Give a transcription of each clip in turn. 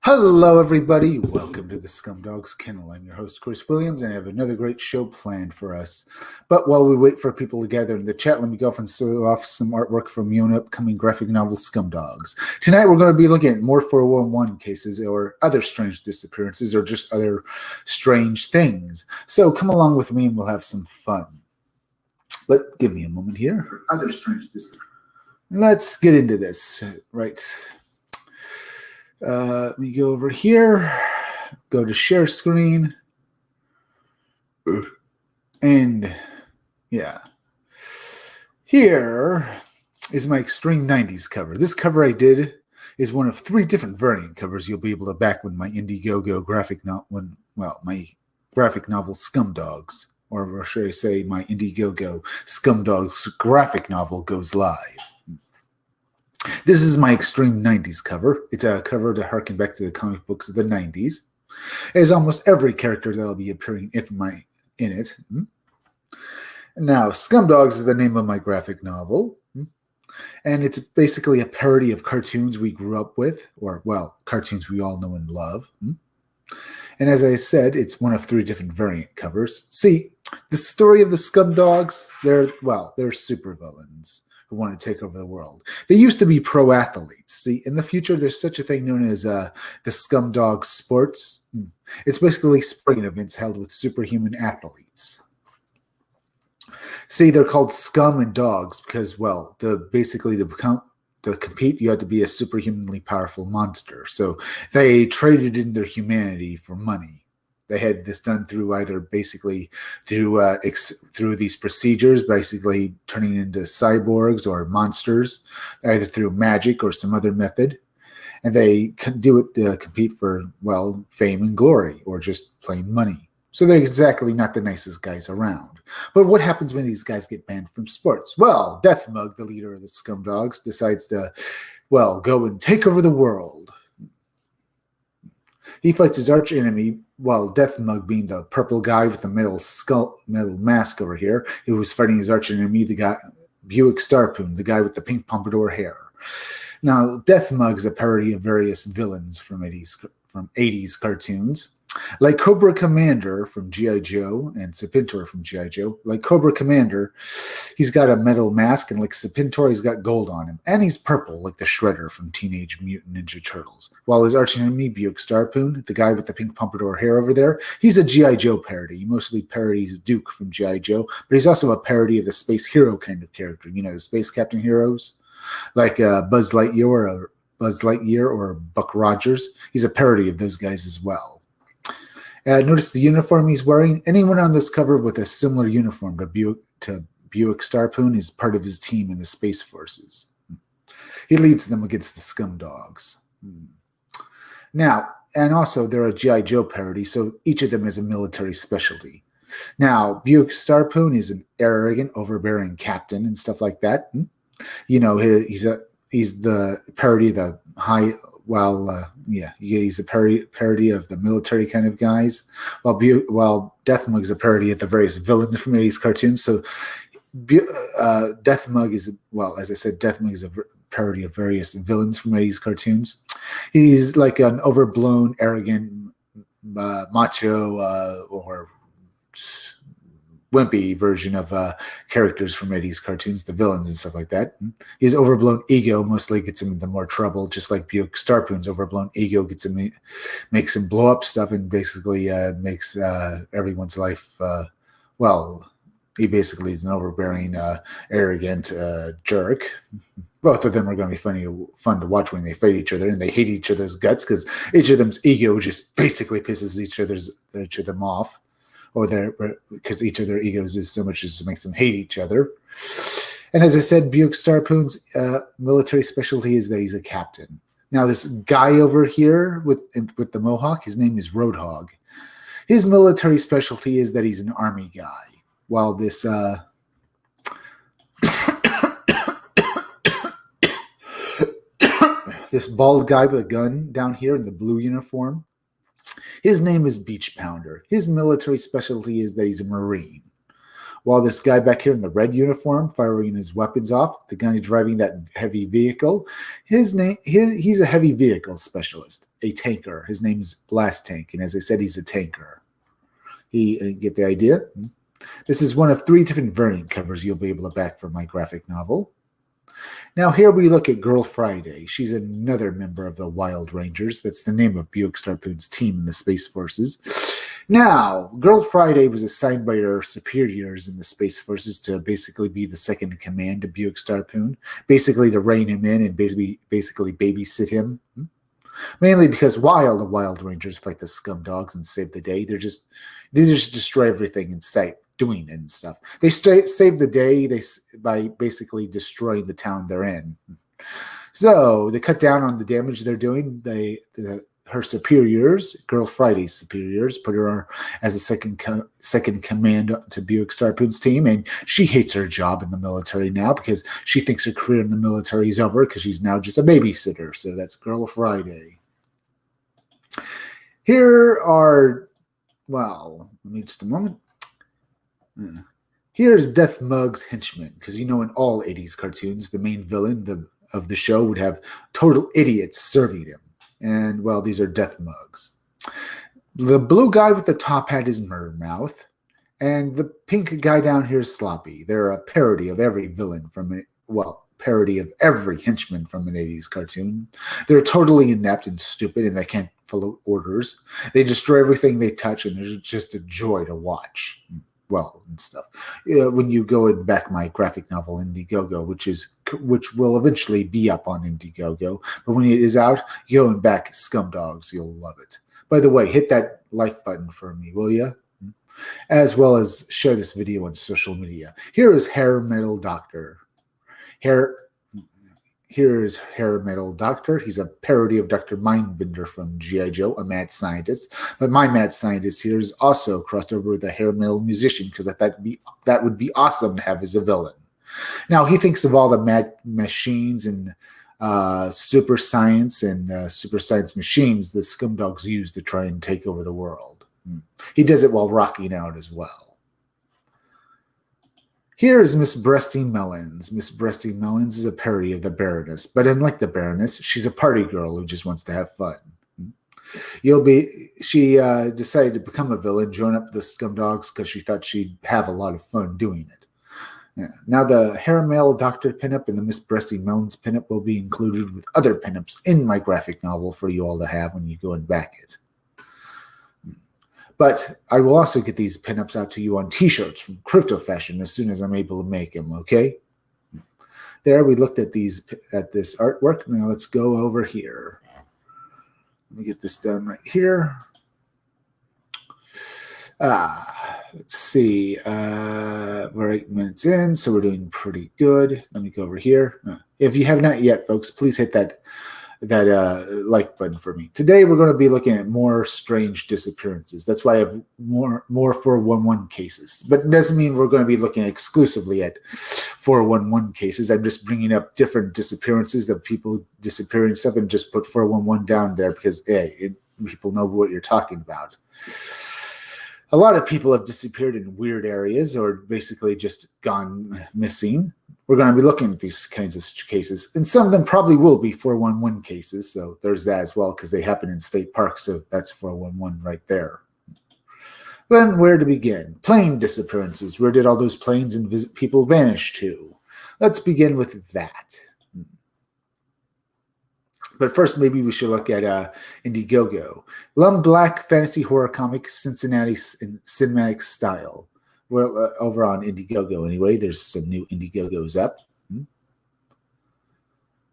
Hello, everybody. Welcome to the Scumdogs Kennel. I'm your host, Chris Williams, and I have another great show planned for us. But while we wait for people to gather in the chat, let me go off and show off some artwork from your upcoming graphic novel, Scumdogs. Tonight, we're going to be looking at more 411 cases or other strange disappearances or just other strange things. So come along with me and we'll have some fun. But give me a moment here. Other strange disappearances. Let's get into this. Right. Let me go over here, go to share screen, and yeah, here is my Extreme 90s cover. This cover I did is one of 3 different variant covers you'll be able to back when my Indiegogo graphic my graphic novel Scumdogs, or should I say my Indiegogo Scumdogs graphic novel goes live. This is my Extreme 90s cover. It's a cover to harken back to the comic books of the 90s. It has almost every character that will be appearing in it. Now, Scumdogs is the name of my graphic novel. And it's basically a parody of cartoons we grew up with, or, well, cartoons we all know and love. And as I said, it's one of 3 different variant covers. See, the story of the Scumdogs, they're supervillains who want to take over the world. They used to be pro athletes. See, in the future, there's such a thing known as the Scumdog Sports. It's basically sporting events held with superhuman athletes. See, they're called Scum and Dogs because, well, to compete, you had to be a superhumanly powerful monster. So they traded in their humanity for money. They had this done through either basically through these procedures, basically turning into cyborgs or monsters, either through magic or some other method. And they can do it to compete for, well, fame and glory or just plain money. So they're exactly not the nicest guys around. But what happens when these guys get banned from sports? Well, Deathmug, the leader of the Scumdogs, decides to, well, go and take over the world. He fights his arch enemy, while Deathmug being the purple guy with the metal mask over here, who was fighting his arch enemy, the guy Buick Starpoon, the guy with the pink pompadour hair. Now, Deathmug is a parody of various villains from 80s cartoons. Like Cobra Commander from G.I. Joe and Serpentor from G.I. Joe. Like Cobra Commander, he's got a metal mask, and like Serpentor, he's got gold on him. And he's purple, like the Shredder from Teenage Mutant Ninja Turtles. While his archenemy, Buick Starpoon, the guy with the pink pompadour hair over there, he's a G.I. Joe parody. He mostly parodies Duke from G.I. Joe, but he's also a parody of the space hero kind of character. You know, the space captain heroes, like Buzz Lightyear or Buck Rogers. He's a parody of those guys as well. Notice the uniform he's wearing. Anyone on this cover with a similar uniform to Buick Starpoon is part of his team in the Space Forces. He leads them against the Scumdogs. Now, and also they're a G.I. Joe parody, so each of them has a military specialty. Now, Buick Starpoon is an arrogant, overbearing captain and stuff like that. You know, he's the parody of the high. He's a parody of the military kind of guys, while Deathmug is a parody of the various villains from 80s cartoons. So Deathmug is, well, as I said, Deathmug is a parody of various villains from 80s cartoons. He's like an overblown, arrogant, macho, or wimpy version of characters from 80s cartoons, the villains and stuff like that. His overblown ego mostly gets him into more trouble, just like Buick Starpoon's overblown ego makes him blow up stuff and basically makes everyone's life, he basically is an overbearing, arrogant jerk. Both of them are going to be fun to watch when they fight each other, and they hate each other's guts because each of them's ego just basically pisses each of them off. Because each of their egos is so much as makes them hate each other. And as I said, Buick Starpoon's military specialty is that he's a captain. Now, this guy over here with the mohawk, his name is Roadhog. His military specialty is that he's an army guy, while this this bald guy with a gun down here in the blue uniform, his name is Beach Pounder. His military specialty is that he's a Marine, while this guy back here in the red uniform firing his weapons off, the guy driving that heavy vehicle, he's a heavy vehicle specialist, a tanker. His name's Blast Tank, and as I said, he's a tanker. Get the idea? This is one of 3 different variant covers you'll be able to back from my graphic novel. Now here we look at Girl Friday. She's another member of the Wild Rangers. That's the name of Buick Starpoon's team in the Space Forces. Now, Girl Friday was assigned by her superiors in the Space Forces to basically be the second in command to Buick Starpoon, basically to rein him in and basically babysit him. Mainly because while the Wild Rangers fight the scum dogs and save the day, they just destroy everything in sight, doing it and stuff. They save the day by basically destroying the town they're in. So they cut down on the damage they're doing. Her superiors, Girl Friday's superiors, put her as a second command to Buick Starpoon's team, and she hates her job in the military now because she thinks her career in the military is over because she's now just a babysitter. So that's Girl Friday. Here are, well, let me just a moment. Here's Death Mug's henchman, because in all 80s cartoons, the main villain of the show would have total idiots serving him. And, well, these are Death Mugs. The blue guy with the top hat is Murdermouth. And the pink guy down here is Sloppy. They're a parody of every villain parody of every henchman from an 80s cartoon. They're totally inept and stupid, and they can't follow orders. They destroy everything they touch, and they're just a joy to watch. Well, and stuff. When you go and back my graphic novel Indiegogo, which will eventually be up on Indiegogo, but when it is out, you go and back Scumdogs. You'll love it. By the way, hit that like button for me, will you? As well as share this video on social media. Here is Hair Metal Doctor. Here is Hair Metal Doctor. He's a parody of Dr. Mindbender from G.I. Joe, a mad scientist. But my mad scientist here is also crossed over with a hair metal musician because that would be awesome to have as a villain. Now, he thinks of all the mad machines and super science and super science machines the Scumdogs use to try and take over the world. He does it while rocking out as well. Here is Miss Breasty Melons. Miss Breasty Melons is a parody of the Baroness, but unlike the Baroness, she's a party girl who just wants to have fun. She decided to become a villain, join up with the Scumdogs because she thought she'd have a lot of fun doing it. Yeah. Now the Hair Metal Doctor pinup and the Miss Breasty Melons pinup will be included with other pinups in my graphic novel for you all to have when you go and back it. But I will also get these pinups out to you on t-shirts from Crypto Fashion as soon as I'm able to make them, okay? There, we looked at this artwork. Now let's go over here. Let me get this done right here. Let's see. We're 8 minutes in, so we're doing pretty good. Let me go over here. If you have not yet, folks, please hit that like button for me. Today we're going to be looking at more strange disappearances. That's why I have more 411 cases. But it doesn't mean we're going to be looking exclusively at 411 cases. I'm just bringing up different disappearances of people disappearing stuff and just put 411 down there because people know what you're talking about. A lot of people have disappeared in weird areas or basically just gone missing. We're going to be looking at these kinds of cases, and some of them probably will be 411 cases, so there's that as well, because they happen in state parks, so that's 411 right there. Then where to begin? Plane disappearances. Where did all those planes and people vanish to? Let's begin with that. But first, maybe we should look at Indiegogo. Lum Black Fantasy Horror Comic Cincinnati in Cinematic Style. Well, over on Indiegogo anyway. There's some new Indiegogos up.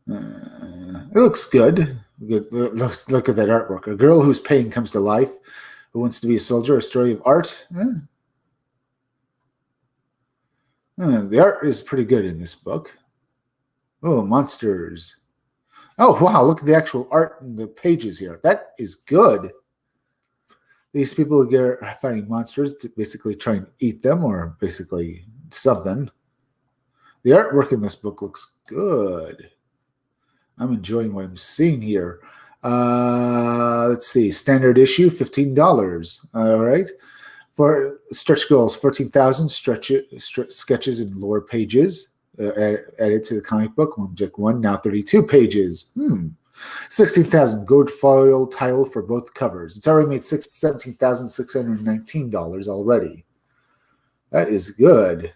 It looks good. Look at that artwork. A girl whose pain comes to life, who wants to be a soldier, a story of art. The art is pretty good in this book. Oh, monsters. Oh, wow, look at the actual art in the pages here. That is good. These people are fighting monsters to basically try and eat them or basically something. The artwork in this book looks good. I'm enjoying what I'm seeing here. Let's see. Standard issue, $15. All right. For stretch goals, 14,000 sketches in lower pages added to the comic book. Lumberjack 1, now 32 pages. 16,000 gold foil title for both covers. It's already made $17,619 already. That is good.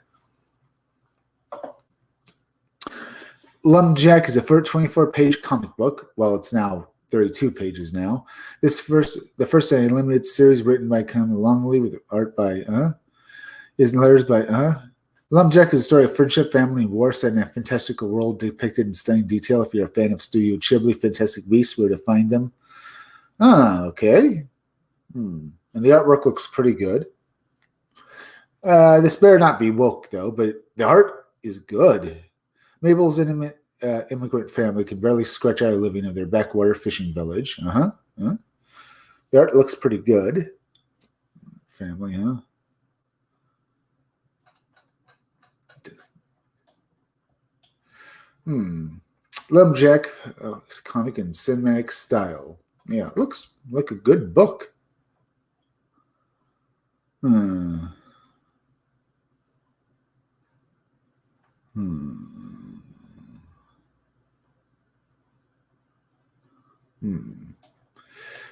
Lumberjack is a 24-page comic book. Well, it's now 32 pages now. The first in a limited series written by Ken Longley with art by is letters by Lumberjack is a story of friendship, family, and war set in a fantastical world depicted in stunning detail. If you're a fan of Studio Ghibli, Fantastic Beasts, where to find them. Okay. And the artwork looks pretty good. This better not be woke, though, but the art is good. Mabel's immigrant family can barely scratch out a living of their backwater fishing village. The art looks pretty good. Family, Lumberjack, comic in cinematic style. Yeah, it looks like a good book.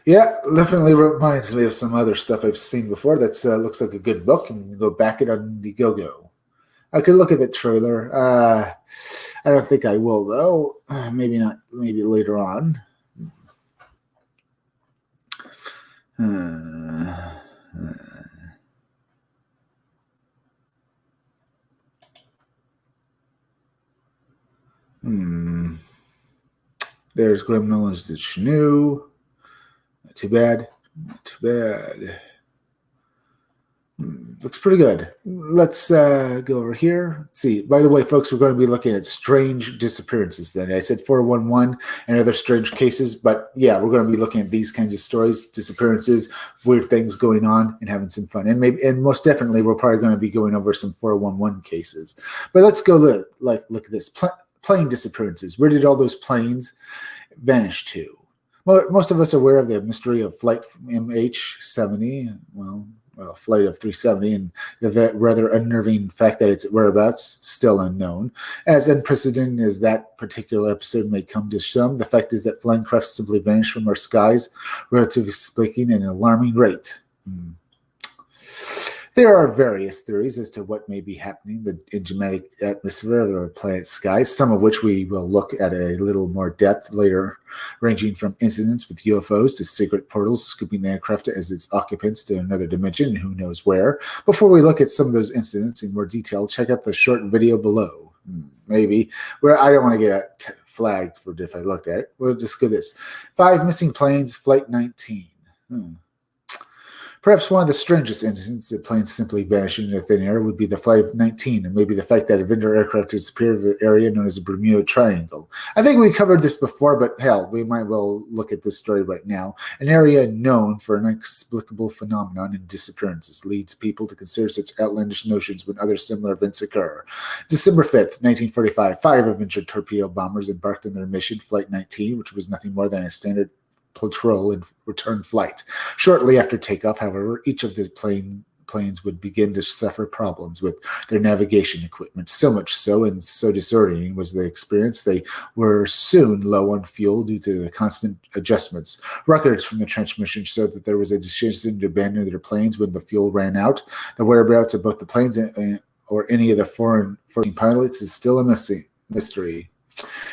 Yeah, definitely reminds me of some other stuff I've seen before. That looks like a good book, and go back it on Indiegogo. I could look at the trailer. I don't think I will, though. Maybe not. Maybe later on. There's Gremlin as the Shnu. Not too bad. Not too bad. Looks pretty good. Let's go over here. Let's see, by the way, folks, we're going to be looking at strange disappearances then. I said 411 and other strange cases, but yeah, we're going to be looking at these kinds of stories, disappearances, weird things going on, and having some fun. And most definitely, we're probably going to be going over some 411 cases. But let's go look at this. Plane disappearances. Where did all those planes vanish to? Well, most of us are aware of the mystery of Flight MH70. Flight of 370, and the rather unnerving fact that its whereabouts still unknown. As unprecedented as that particular episode may come to some, the fact is that flying craft simply vanish from our skies, relatively speaking, at an alarming rate. There are various theories as to what may be happening in the genetic atmosphere of our planet's skies, some of which we will look at a little more depth later, ranging from incidents with UFOs to secret portals scooping the aircraft as its occupants to another dimension and who knows where. Before we look at some of those incidents in more detail, check out the short video below. Maybe, where I don't want to get flagged for if I looked at it. We'll just go this. 5 missing planes, Flight 19. Perhaps one of the strangest incidents of planes simply vanishing into thin air would be the Flight of 19, and maybe the fact that Avenger aircraft disappeared from the area known as the Bermuda Triangle. I think we covered this before, but hell, we might well look at this story right now. An area known for an inexplicable phenomenon in disappearances leads people to consider such outlandish notions when other similar events occur. December 5th, 1945, 5 Avenger torpedo bombers embarked on their mission, Flight 19, which was nothing more than a standard patrol and return flight. Shortly after takeoff, however, each of the planes would begin to suffer problems with their navigation equipment, so much so and so disorienting was the experience they were soon low on fuel due to the constant adjustments. Records from the transmission showed that there was a decision to abandon their planes when the fuel ran out. The whereabouts of both the planes or any of the 14 pilots is still a mystery.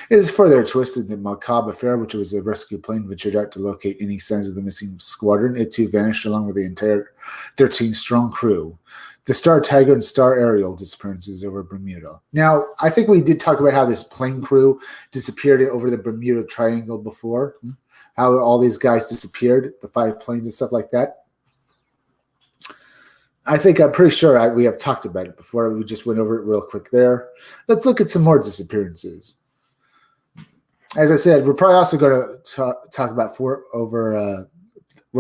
It is further twisted the macabre affair, which was a rescue plane ventured out to locate any signs of the missing squadron. It too vanished along with the entire 13-strong crew. The Star Tiger and Star Ariel disappearances over Bermuda. Now, I think we did talk about how this plane crew disappeared over the Bermuda Triangle before, how all these guys disappeared, the 5 planes and stuff like that. I'm pretty sure we have talked about it before. We just went over it real quick there. Let's look at some more disappearances. As I said, we're probably also going to talk about we're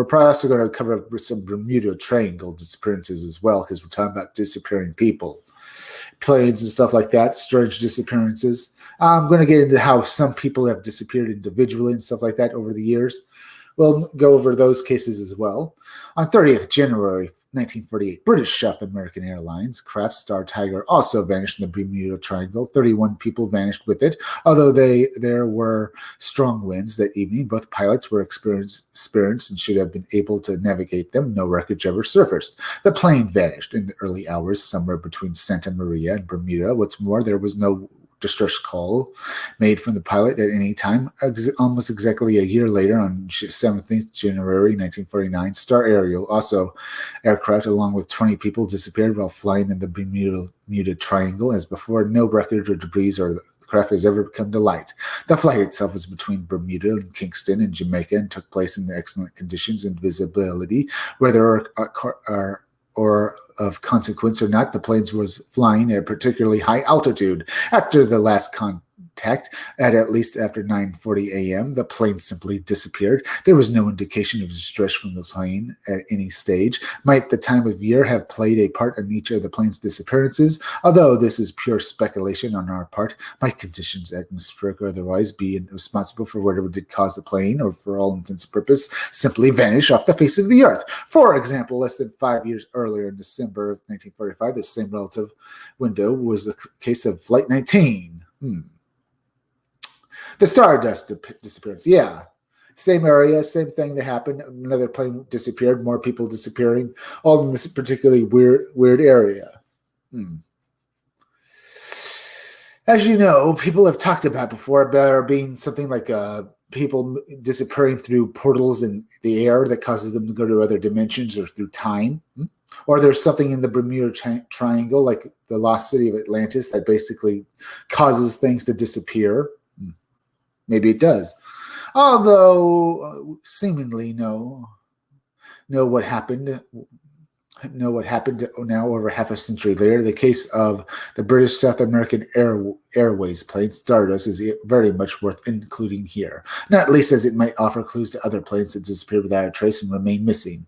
probably also going to cover some Bermuda Triangle disappearances as well, because we're talking about disappearing people, planes and stuff like that, strange disappearances. I'm going to get into how some people have disappeared individually and stuff like that over the years. We'll go over those cases as well. On 30th January 1948, British South American Airlines craft Star Tiger also vanished in the Bermuda Triangle. 31 people vanished with it. Although there were strong winds that evening, both pilots were experienced and should have been able to navigate them. No wreckage ever surfaced. The plane vanished in the early hours somewhere between Santa Maria and Bermuda. What's more, there was no distress call made from the pilot at any time. Almost exactly a year later, on 17th January 1949, Star Ariel, also aircraft along with 20 people, disappeared while flying in the Bermuda Triangle. As before, no wreckage or debris or the craft has ever come to light. The flight itself was between Bermuda and Kingston in Jamaica and took place in excellent conditions and visibility. Whether or of consequence or not, the planes was flying at a particularly high altitude. After the last contact, at least after 9:40 a.m., the plane simply disappeared. There was no indication of distress from the plane at any stage. Might the time of year have played a part in each of the plane's disappearances? Although this is pure speculation on our part, might conditions, atmospheric or otherwise, be responsible for whatever did cause the plane, or for all intents and purposes, simply vanish off the face of the earth? For example, less than 5 years earlier, in December of 1945, the same relative window was the case of Flight 19. The Stardust disappearance. Yeah. Same area, same thing that happened. Another plane disappeared, more people disappearing, all in this particularly weird area. As you know, people have talked about before about there being something like people disappearing through portals in the air that causes them to go to other dimensions or through time. Or there's something in the Bermuda Triangle, like the lost city of Atlantis, that basically causes things to disappear. Maybe it does. Although seemingly know what happened now over half a century later. The case of the British South American Airways plane Stardust is very much worth including here, not least as it might offer clues to other planes that disappeared without a trace and remain missing.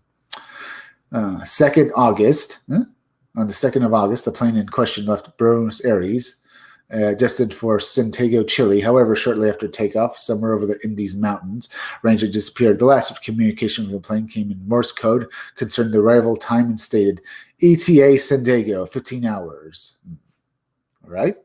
2nd August. On the 2nd of August, the plane in question left Buenos Aires, destined for Santiago, Chile. However, shortly after takeoff, somewhere over the Andes Mountains range, it disappeared. The last communication with the plane came in Morse code, concerned the arrival time, and stated ETA San Diego, 15 hours. All right.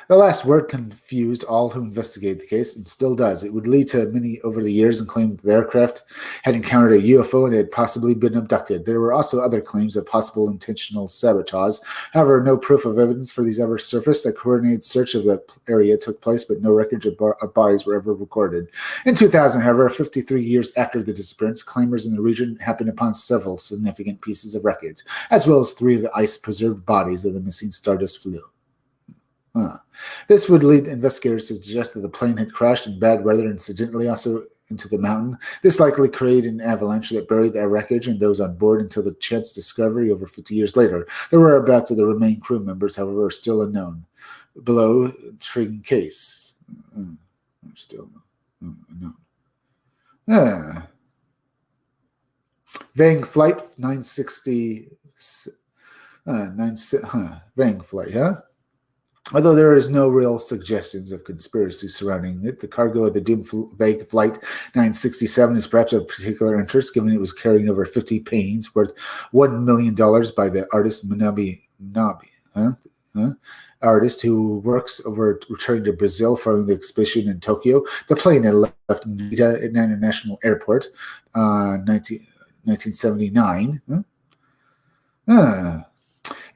The last word confused all who investigated the case, and still does. It would lead to many over the years and claimed that the aircraft had encountered a UFO and had possibly been abducted. There were also other claims of possible intentional sabotage. However, no proof of evidence for these ever surfaced. A coordinated search of the area took place, but no records of bodies were ever recorded. In 2000, however, 53 years after the disappearance, claimers in the region happened upon several significant pieces of wreckage, as well as 3 of the ice-preserved bodies of the missing Stardust fleet. This would lead investigators to suggest that the plane had crashed in bad weather incidentally also into the mountain. This likely created an avalanche that buried the wreckage and those on board until the chance discovery over 50 years later. The whereabouts of the remaining crew members, however, are still unknown. Below, intriguing case. Still unknown. Vang Flight 960. Vang Flight, huh? Although there is no real suggestions of conspiracy surrounding it, the cargo of the doomed Vang Flight 967 is perhaps of particular interest, given it was carrying over 50 paintings worth $1 million by the artist Manabi artist who works over returning to Brazil following the exhibition in Tokyo. The plane had left Narita International Airport 1979.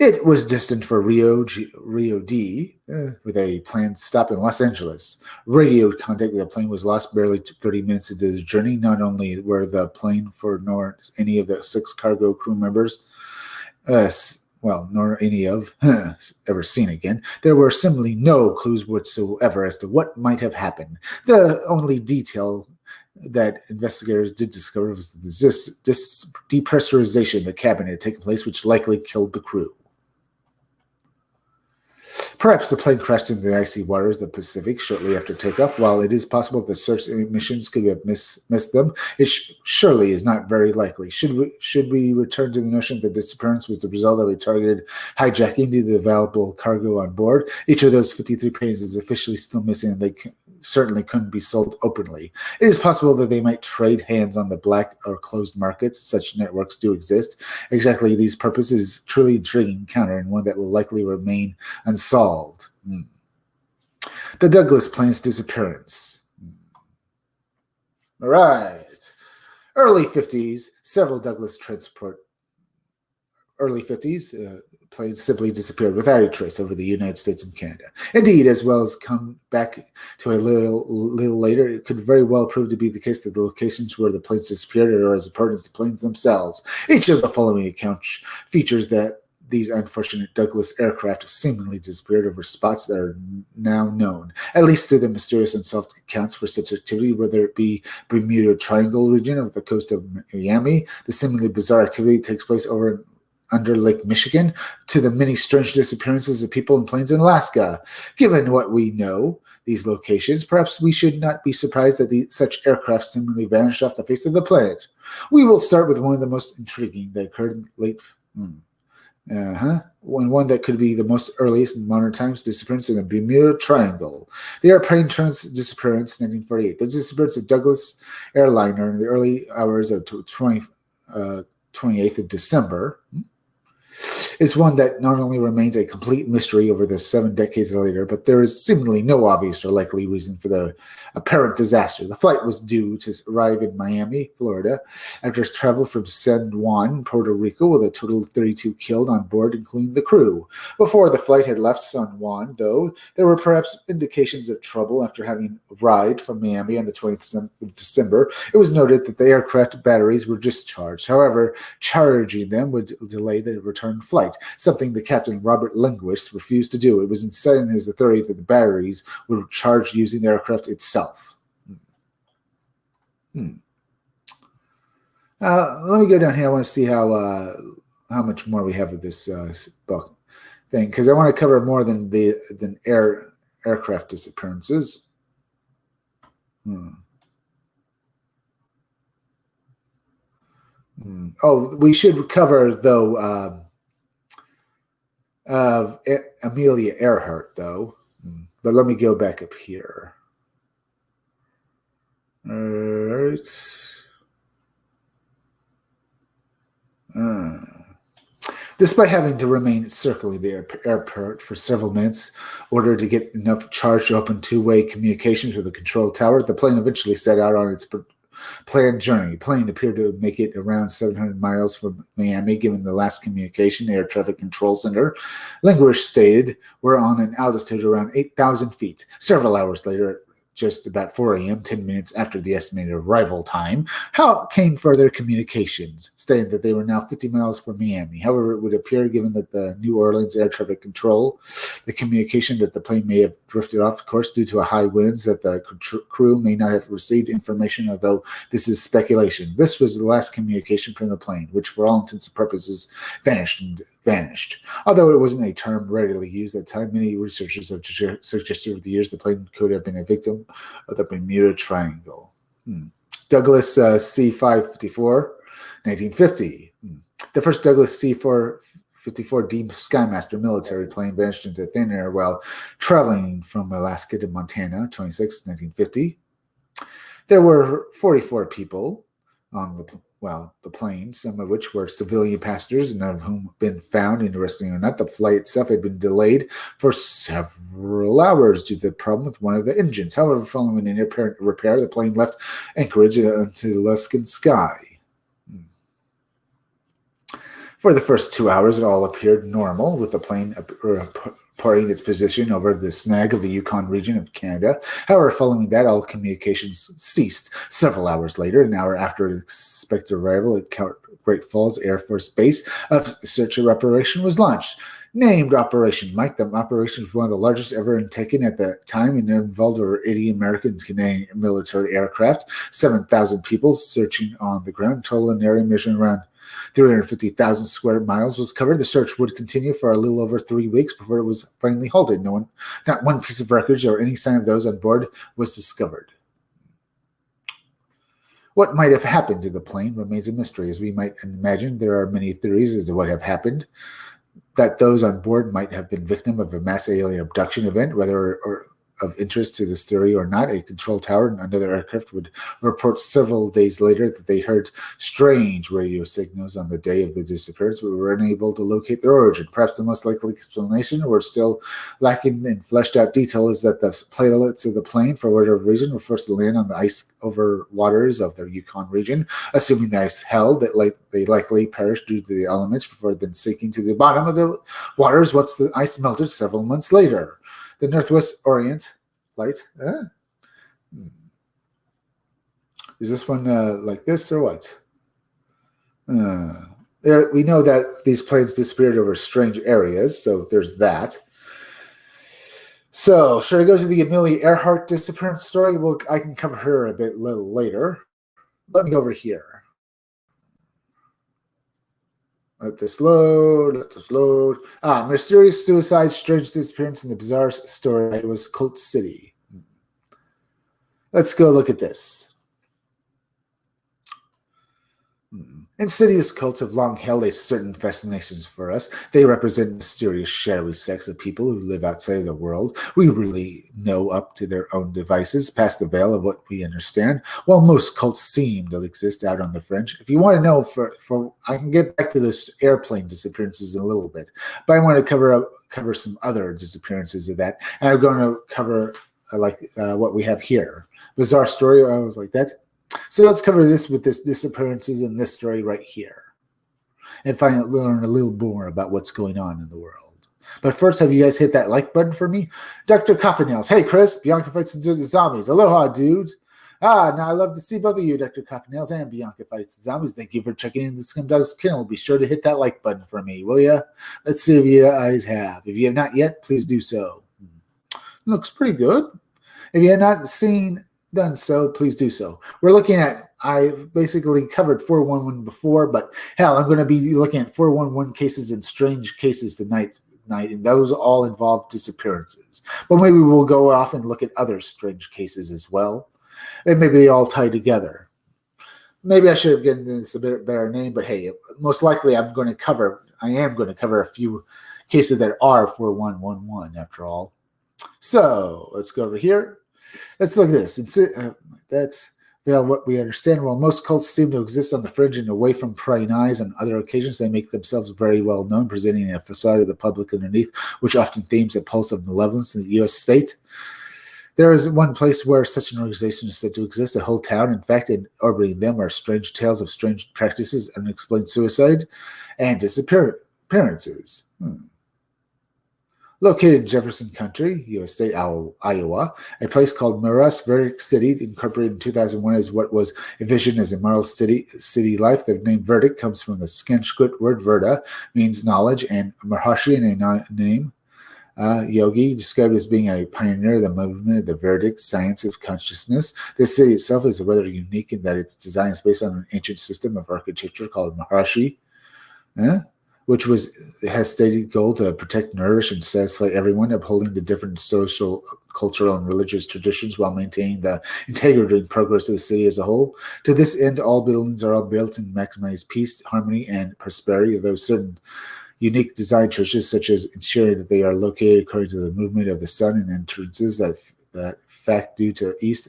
It was destined for Rio D, with a planned stop in Los Angeles. Radio contact with the plane was lost barely 30 minutes into the journey. Not only were the plane nor any of the 6 cargo crew members, nor any of ever seen again, there were similarly no clues whatsoever as to what might have happened. The only detail that investigators did discover was this depressurization of the cabin had taken place, which likely killed the crew. Perhaps the plane crashed into the icy waters of the Pacific shortly after takeoff. While it is possible that the search missions could have missed them, it surely is not very likely. Should we return to the notion that the disappearance was the result of a targeted hijacking due to the valuable cargo on board? Each of those 53 paintings is officially still missing, and they certainly couldn't be sold openly. It is possible that they might trade hands on the black or closed markets. Such networks do exist. Exactly these purposes truly intriguing encounter and one that will likely remain unsolved. The Douglas plane's disappearance. All right. Early 50s, several Douglas early 50s planes simply disappeared without a trace over the United States and Canada. Indeed, as well as come back to a little later, it could very well prove to be the case that the locations where the planes disappeared are as important as the planes themselves. Each of the following accounts features that these unfortunate Douglas aircraft seemingly disappeared over spots that are now known, at least through the mysterious unsolved accounts for such activity, whether it be Bermuda Triangle region of the coast of Miami, the seemingly bizarre activity that takes place under Lake Michigan, to the many strange disappearances of people and planes in Alaska. Given what we know, these locations, perhaps we should not be surprised that such aircraft seemingly vanished off the face of the planet. We will start with one of the most intriguing that occurred in late... one that could be the most earliest in modern times disappearance in the Bermuda Triangle. The airplane disappearance, 1948. The disappearance of Douglas airliner in the early hours of 28th of December is one that not only remains a complete mystery over the 7 decades later, but there is seemingly no obvious or likely reason for the apparent disaster. The flight was due to arrive in Miami, Florida, after travel from San Juan, Puerto Rico, with a total of 32 killed on board, including the crew. Before the flight had left San Juan, though, there were perhaps indications of trouble after having arrived from Miami on the 27th of December. It was noted that the aircraft batteries were discharged. However, charging them would delay the return flight, something the captain, Robert Linguist, refused to do. It was inside in his authority that the batteries were charged using the aircraft itself. Let me go down here. I want to see how much more we have of this book thing, because I want to cover more than aircraft disappearances. Oh, we should cover, though, of Amelia Earhart, though. But let me go back up here. All right. Despite having to remain circling the airport for several minutes in order to get enough charge to open two-way communication to the control tower, the plane eventually set out on its planned journey. The plane appeared to make it around 700 miles from Miami, given the last communication air traffic control center. Linguist stated, "We're on an altitude around 8,000 feet." Several hours later, just about 4 a.m., 10 minutes after the estimated arrival time, came further communications, stating that they were now 50 miles from Miami. However, it would appear, given that the New Orleans air traffic control, the communication that the plane may have drifted off course due to a high winds, that the crew may not have received information, although this is speculation. This was the last communication from the plane, which for all intents and purposes vanished. Although it wasn't a term readily used at the time, many researchers have suggested over the years the plane could have been a victim of the Bermuda Triangle. Douglas C-554, 1950. The first Douglas C-454D Skymaster military plane vanished into thin air while traveling from Alaska to Montana, 1950. There were 44 people on the plane, some of which were civilian passengers, none of whom had been found. Interesting or not, the flight itself had been delayed for several hours due to the problem with one of the engines. However, following an apparent repair, the plane left Anchorage into the Alaskan sky. For the first 2 hours, it all appeared normal, with the plane reporting its position over the snag of the Yukon region of Canada. However, following that, all communications ceased. Several hours later, an hour after its expected arrival at Great Falls Air Force Base, a search operation was launched. Named Operation Mike, the operation was one of the largest ever taken at the time and involved over 80 American and Canadian military aircraft, 7,000 people searching on the ground. Total in an area measuring around 350,000 square miles was covered. The search would continue for a little over 3 weeks before it was finally halted. Not one piece of wreckage or any sign of those on board was discovered. What might have happened to the plane remains a mystery. As we might imagine, there are many theories as to what have happened. That those on board might have been victim of a mass alien abduction event, whether or of interest to this theory or not, a control tower and another aircraft would report several days later that they heard strange radio signals on the day of the disappearance, but were unable to locate their origin. Perhaps the most likely explanation, or still lacking in fleshed out detail, is that the pilots of the plane, for whatever reason, were forced to land on the ice over waters of the Yukon region, assuming the ice held, that they likely perished due to the elements before then sinking to the bottom of the waters once the ice melted several months later. The Northwest Orient Light. Is this one like this or what? We know that these planes disappeared over strange areas, so there's that. So, should I go to the Amelia Earhart disappearance story? Well, I can cover her a little later. Let me go over here. Let this load. Mysterious suicide, strange disappearance, and the bizarre story. It was Cult City. Let's go look at this. Insidious cults have long held a certain fascination for us. They represent mysterious, shadowy sects of people who live outside of the world we really know, up to their own devices, past the veil of what we understand, while most cults seem to exist out on the fringe. If you want to know, I can get back to those airplane disappearances in a little bit, but I want to cover some other disappearances of that, and I'm going to cover what we have here. Bizarre story, I was like that. So let's cover this with this disappearances in this story right here, and learn a little more about what's going on in the world. But first, have you guys hit that like button for me? Dr. Coffin Nails. Hey, Chris. Bianca Fights the Zombies. Aloha, dudes. Now I love to see both of you, Dr. Coffin Nails and Bianca Fights the Zombies. Thank you for checking in the Scumdogs Kennel. Be sure to hit that like button for me, will ya? Let's see if you guys have. If you have not yet, please do so. Looks pretty good. If you have not done so, please do so. We're looking at, I basically covered 411 before, but hell, I'm going to be looking at 411 cases and strange cases tonight, and those all involve disappearances. But maybe we'll go off and look at other strange cases as well, and maybe they all tie together. Maybe I should have given this a bit better name, but hey, most likely I am going to cover a few cases that are 4111 after all. So let's go over here. Let's look at this. That's what we understand. While most cults seem to exist on the fringe and away from prying eyes, on other occasions they make themselves very well known, presenting a facade of the public underneath, which often themes a pulse of malevolence in the U.S. state. There is one place where such an organization is said to exist, a whole town. In fact, orbiting them are strange tales of strange practices, unexplained suicide, and disappearances. Located in Jefferson County, U.S. state, Iowa, a place called Murrah's Verdict City, incorporated in 2001 as what was envisioned as a moral city life. The name Verdict comes from the Sanskrit word Verda, means knowledge, and Maharishi, in a name, yogi, described as being a pioneer of the movement of the Vedic science of consciousness. The city itself is rather unique in that its design is based on an ancient system of architecture called Maharishi, which has stated goal to protect, nourish, and satisfy everyone, upholding the different social, cultural, and religious traditions while maintaining the integrity and progress of the city as a whole. To this end, all buildings are all built to maximize peace, harmony, and prosperity, although certain unique design choices, such as ensuring that they are located according to the movement of the sun and entrances that fact due to east,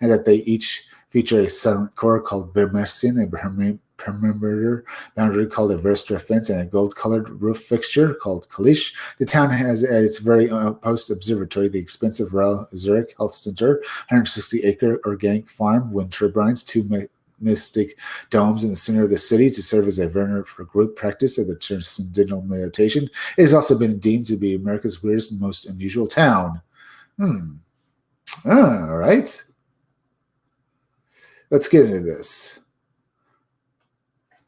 and that they each feature a silent core called Bermessin, a perimeter boundary called a Verstra fence, and a gold-colored roof fixture called Kalish. The town has at its very outpost observatory the expensive Royal Zurich Health Center, 160-acre organic farm, wind turbines, 2 mystic domes in the center of the city to serve as a venue for group practice of the transcendental meditation. It has also been deemed to be America's weirdest and most unusual town. All right. Let's get into this.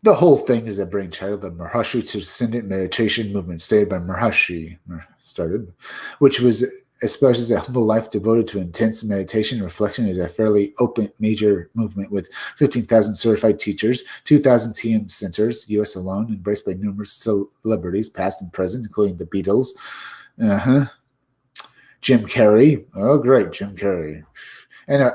The whole thing is a brainchild of the Maharishi Transcendent Meditation movement started by Maharishi, which was espouses a humble life devoted to intense meditation and reflection. Is a fairly open major movement with 15,000 certified teachers, 2,000 TM centers, U.S. alone, embraced by numerous celebrities, past and present, including the Beatles, Jim Carrey. Oh, great, Jim Carrey. And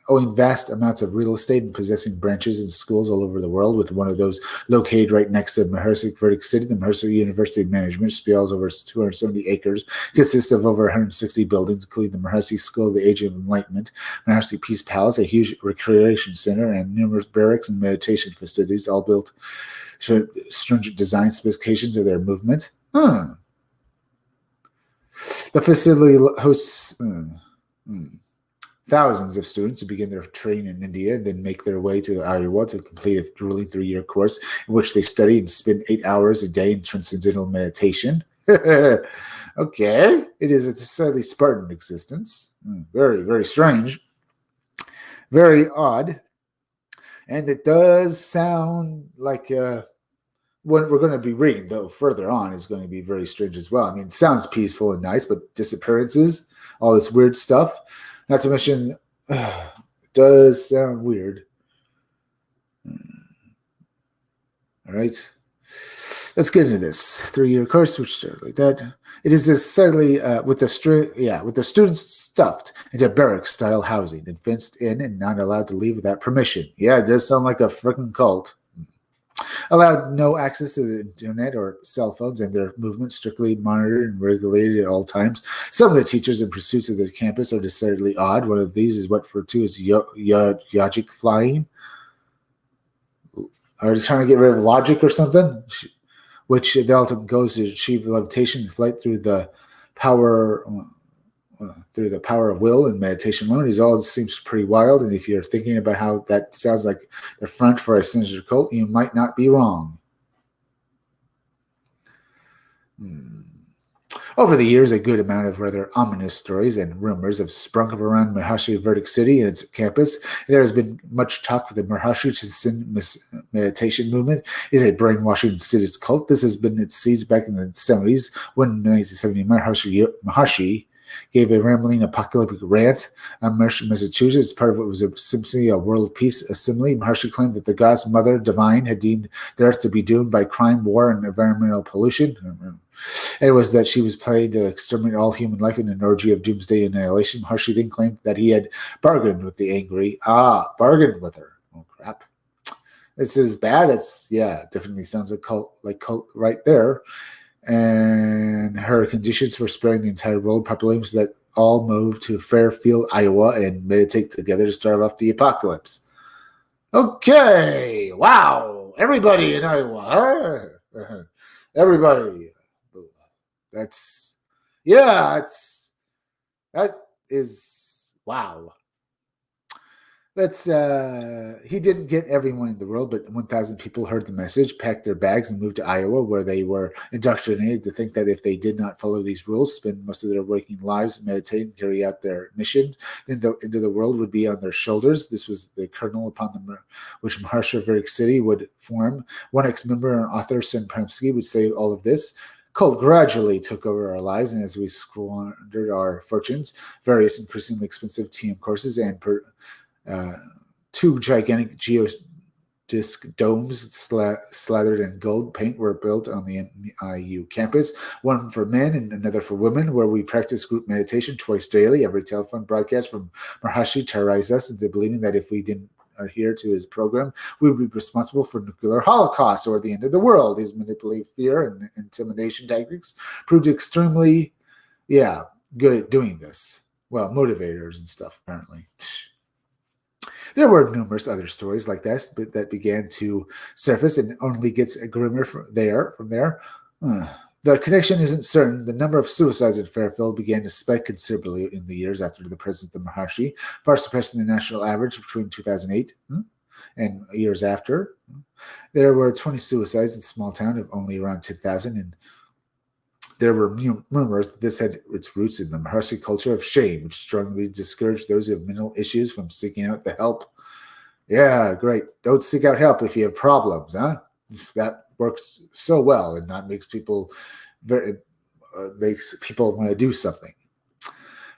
owning vast amounts of real estate and possessing branches and schools all over the world, with one of those located right next to Mahurshi Verdict City. The Mahurshi University of Management spans over 270 acres, consists of over 160 buildings, including the Mahurshi School of the Age of Enlightenment, Mahurshi Peace Palace, a huge recreation center, and numerous barracks and meditation facilities, all built to stringent design specifications of their movement. The facility hosts thousands of students who begin their training in India and then make their way to Iowa to complete a grueling 3-year course in which they study and spend 8 hours a day in transcendental meditation. Okay, it's a slightly Spartan existence. Very, very strange. Very odd. And it does sound like what we're going to be reading, though, further on is going to be very strange as well. I mean, it sounds peaceful and nice, but disappearances, all this weird stuff. Not to mention, it does sound weird. All right. Let's get into this 3-year course, which started like that. It is necessarily with the students stuffed into barrack-style housing and fenced in and not allowed to leave without permission. Yeah, it does sound like a freaking cult. Allowed no access to the internet or cell phones, and their movements strictly monitored and regulated at all times. Some of the teachers and pursuits of the campus are decidedly odd. One of these is what referred to as yogic flying. Are they trying to get rid of logic or something? Which the ultimate goal is to achieve levitation and flight through the power of will and meditation alone. It all seems pretty wild, and if you're thinking about how that sounds like the front for a sinister cult, you might not be wrong. Over the years, a good amount of rather ominous stories and rumors have sprung up around Mahurshi Verdict City and its campus. There has been much talk with the Mahurshi Chissin meditation movement is a brainwashing Siddhist cult. This has been its seeds back in the 70s when in 1970 Mahurshi gave a rambling apocalyptic rant on Massachusetts. Part of it was simply a world peace assembly. Mahurshi claimed that the goddess mother divine had deemed the earth to be doomed by crime, war, and environmental pollution. And it was that she was planning to exterminate all human life in an orgy of doomsday annihilation. Mahurshi then claimed that he had bargained with the angry. Bargained with her. Oh, crap. This is bad. Definitely sounds like cult right there. And her conditions for sparing the entire world population that all move to Fairfield, Iowa, and meditate together to start off the apocalypse. Okay, wow, everybody in Iowa, huh? Everybody. That is wow. He didn't get everyone in the world, but 1,000 people heard the message, packed their bags, and moved to Iowa, where they were indoctrinated to think that if they did not follow these rules, spend most of their waking lives meditating, carry out their mission into the world would be on their shoulders. This was the kernel upon which Mahurshi Verdict City would form. One ex-member and author, Sen Premsky, would say all of this. Cult gradually took over our lives, and as we squandered our fortunes, various increasingly expensive TM courses and 2 gigantic geodisc domes slathered in gold paint were built on the MIU campus, one for men and another for women, where we practice group meditation twice daily. Every telephone broadcast from Mahurshi terrorized us into believing that if we didn't adhere to his program, we would be responsible for nuclear holocaust or the end of the world. His manipulative fear and intimidation tactics proved extremely, good at doing this. Well, motivators and stuff, apparently. There were numerous other stories like this that began to surface, and only gets grimmer from there. The connection isn't certain. The number of suicides in Fairfield began to spike considerably in the years after the presence of Mahurshi, far surpassing the national average between 2008 and years after. There were 20 suicides in the small town of only around 10,000, and there were murmurs that this had its roots in the Mahurshi culture of shame, which strongly discouraged those who have mental issues from seeking out the help. Yeah, great. Don't seek out help if you have problems, huh? That works so well, and that makes people want to do something.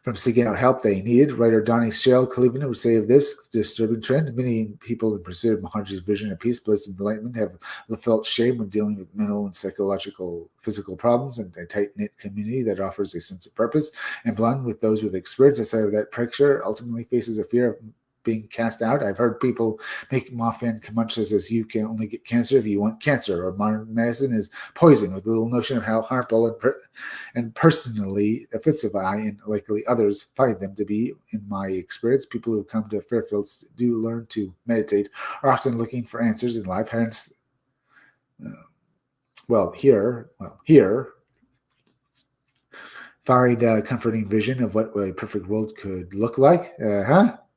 From seeking out help they needed, writer Donnie Shale Cleveland would say of this disturbing trend: many people in pursuit of Mahariji's vision of peace, bliss, and enlightenment have felt shame when dealing with mental and psychological, physical problems, and a tight-knit community that offers a sense of purpose. And blend with those with experience outside of that picture ultimately faces a fear of being cast out. I've heard people make offhand comments as you can only get cancer if you want cancer, or modern medicine is poison, with little notion of how harmful and personally offensive I and likely others find them to be. In my experience, people who come to Fairfield do learn to meditate, are often looking for answers in life. Hence, here, find a comforting vision of what a perfect world could look like,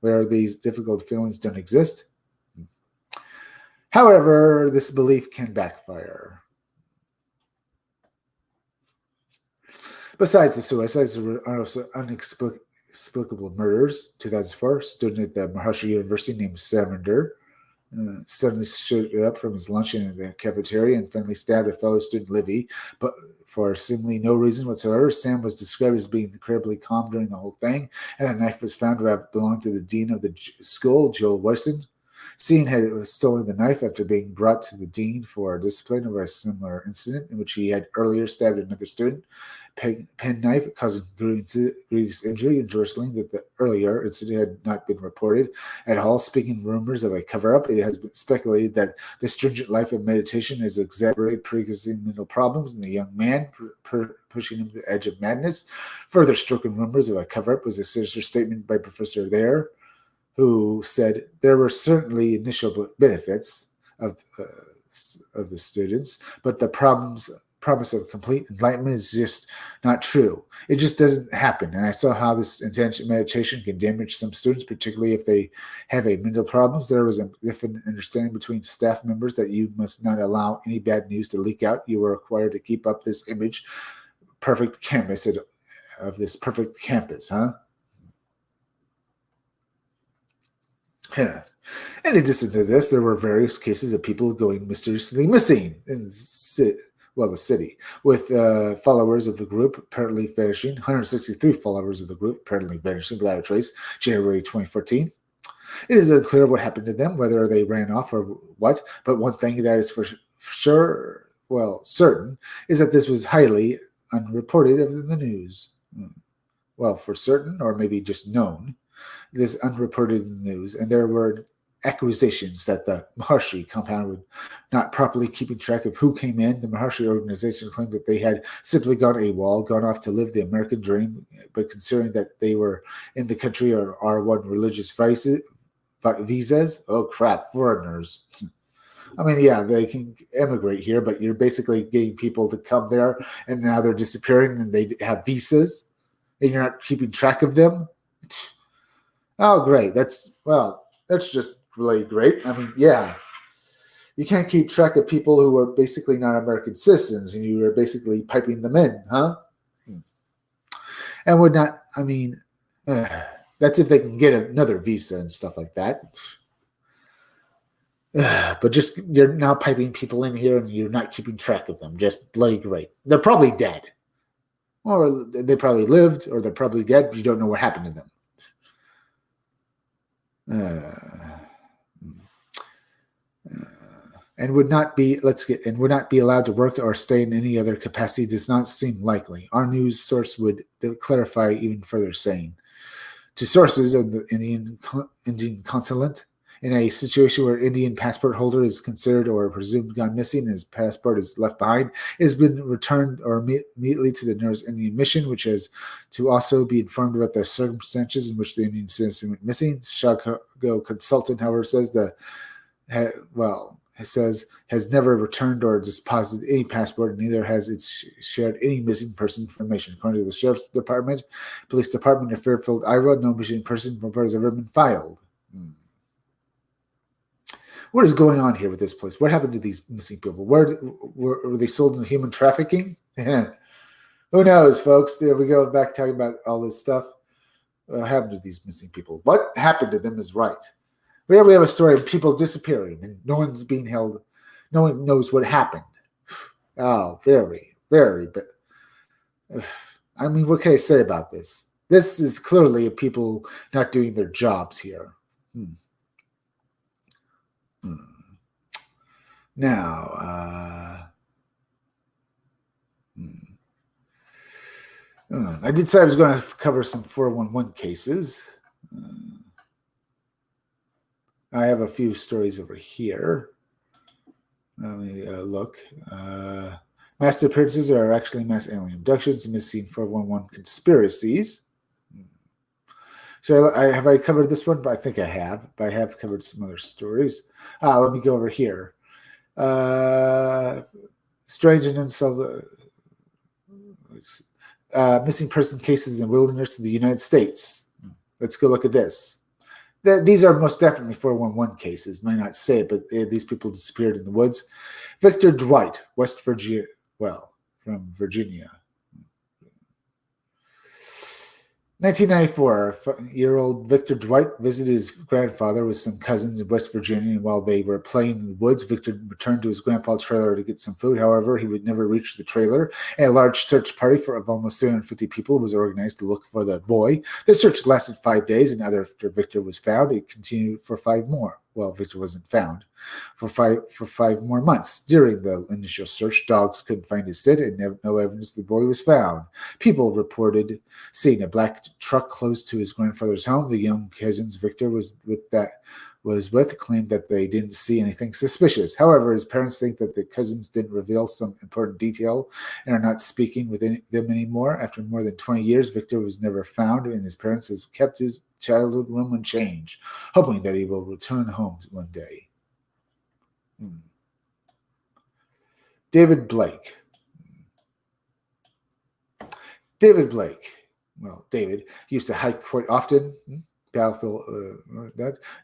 where these difficult feelings don't exist. However, this belief can backfire. Besides the suicides, there were also inexplicable murders. 2004, student at the Maharshi University named Saminder suddenly stood up from his lunch in the cafeteria and friendly stabbed a fellow student, Livy, but for seemingly no reason whatsoever. Sam was described as being incredibly calm during the whole thing, and the knife was found to have belonged to the dean of the school, Joel Wesson. Sean had stolen the knife after being brought to the dean for discipline over a similar incident in which he had earlier stabbed another student. Pen knife causing grievous injury, and Jocelyn that the earlier incident had not been reported at all. Speaking rumors of a cover-up, it has been speculated that the stringent life of meditation has exacerbated pre-existing mental problems in the young man, pushing him to the edge of madness. Further stoking rumors of a cover-up was a sinister statement by Professor There, who said there were certainly initial benefits of the students, but the promise of complete enlightenment is just not true. It just doesn't happen. And I saw how this intention meditation can damage some students, particularly if they have a mental problems. There was a different understanding between staff members that you must not allow any bad news to leak out. You were required to keep up this image, perfect campus of this perfect campus, huh? Yeah. In addition to this, there were various cases of people going mysteriously missing in the city, with followers of the group apparently vanishing, 163 followers of the group apparently vanishing without a trace, January 2014. It is unclear what happened to them, whether they ran off or what, but one thing that is for sure, certain, is that this was highly unreported of the news. Well, for certain, or maybe just known, this unreported in the news, and there were accusations that the Maharshi compound would not properly keeping track of who came in. The Maharshi organization claimed that they had simply gone AWOL, gone off to live the American dream, but considering that they were in the country on R1 religious visas, oh crap, foreigners. I mean, yeah, they can emigrate here, but you're basically getting people to come there, and now they're disappearing, and they have visas, and you're not keeping track of them. Oh, great. That's just really great. I mean, yeah. You can't keep track of people who are basically not American citizens, and you are basically piping them in, huh? And would not, I mean, that's if they can get another visa and stuff like that. But just, you're now piping people in here and you're not keeping track of them. Just bloody great. They're probably dead. Or they probably lived, or they're probably dead, but you don't know what happened to them. And would not be allowed to work or stay in any other capacity does not seem likely. Our news source would clarify even further, saying, to sources in the Indian consulate, in a situation where Indian passport holder is considered or presumed gone missing and his passport is left behind, it has been returned or immediately to the nearest Indian mission, which has to also be informed about the circumstances in which the Indian citizen went missing. Chicago consultant, however, says has never returned or deposited any passport, and neither has it shared any missing person information. According to the Sheriff's Department, Police Department of Fairfield, Iowa, no missing person report has ever been filed. What is going on here with this place? What happened to these missing people? Were they sold into human trafficking? Who knows, folks? There we go, back talking about all this stuff. What happened to these missing people? What happened to them is right. Here we have a story of people disappearing and no one's being held. No one knows what happened. Oh, very, very. But I mean, what can I say about this? This is clearly people not doing their jobs here. Now, I did say I was going to cover some 411 cases. I have a few stories over here. Let me look. Mass disappearances are actually mass alien abductions, missing 411 conspiracies. So have I covered this one? But I think I have. But I have covered some other stories. Let me go over here. Strange and unsolved missing person cases in the wilderness of the United States. Let's go look at this. These are most definitely 411 cases. Might not say it, but these people disappeared in the woods. Victor Dwight, West Virginia. Well, from Virginia. 1994-year-old Victor Dwight visited his grandfather with some cousins in West Virginia, and while they were playing in the woods, Victor returned to his grandpa's trailer to get some food. However, he would never reach the trailer, and a large search party of almost 350 people was organized to look for the boy. The search lasted 5 days, and after Victor was found, it continued for 5 more. Well, Victor wasn't found for five more months. During the initial search, dogs couldn't find his scent, and no evidence the boy was found. People reported seeing a black truck close to his grandfather's home. The young cousins Victor was with claimed that they didn't see anything suspicious. However, his parents think that the cousins didn't reveal some important detail and are not speaking with them anymore. After more than 20 years, Victor was never found, and his parents have kept his childhood room unchanged, hoping that he will return home one day. David Blake. David Blake. Well, David used to hike quite often. Battlefield,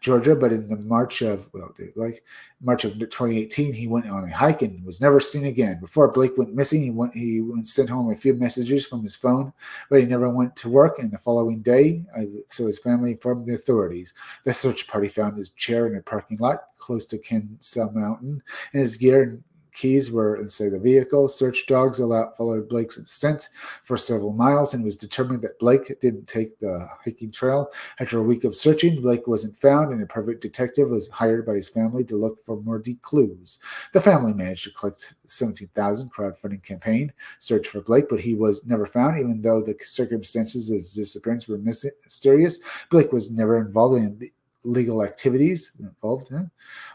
Georgia, but in the March of 2018, he went on a hike and was never seen again. Before Blake went missing, he sent home a few messages from his phone, but he never went to work. And the following day, so his family informed the authorities. The search party found his chair in a parking lot close to Kensa Mountain, and his gear and keys were inside the vehicle. Search dogs followed Blake's scent for several miles and was determined that Blake didn't take the hiking trail. After a week of searching, Blake wasn't found, and a private detective was hired by his family to look for more deep clues. The family managed to collect $17,000 crowdfunding campaign search for Blake, but he was never found. Even though the circumstances of his disappearance were mysterious, Blake was never involved in illegal activities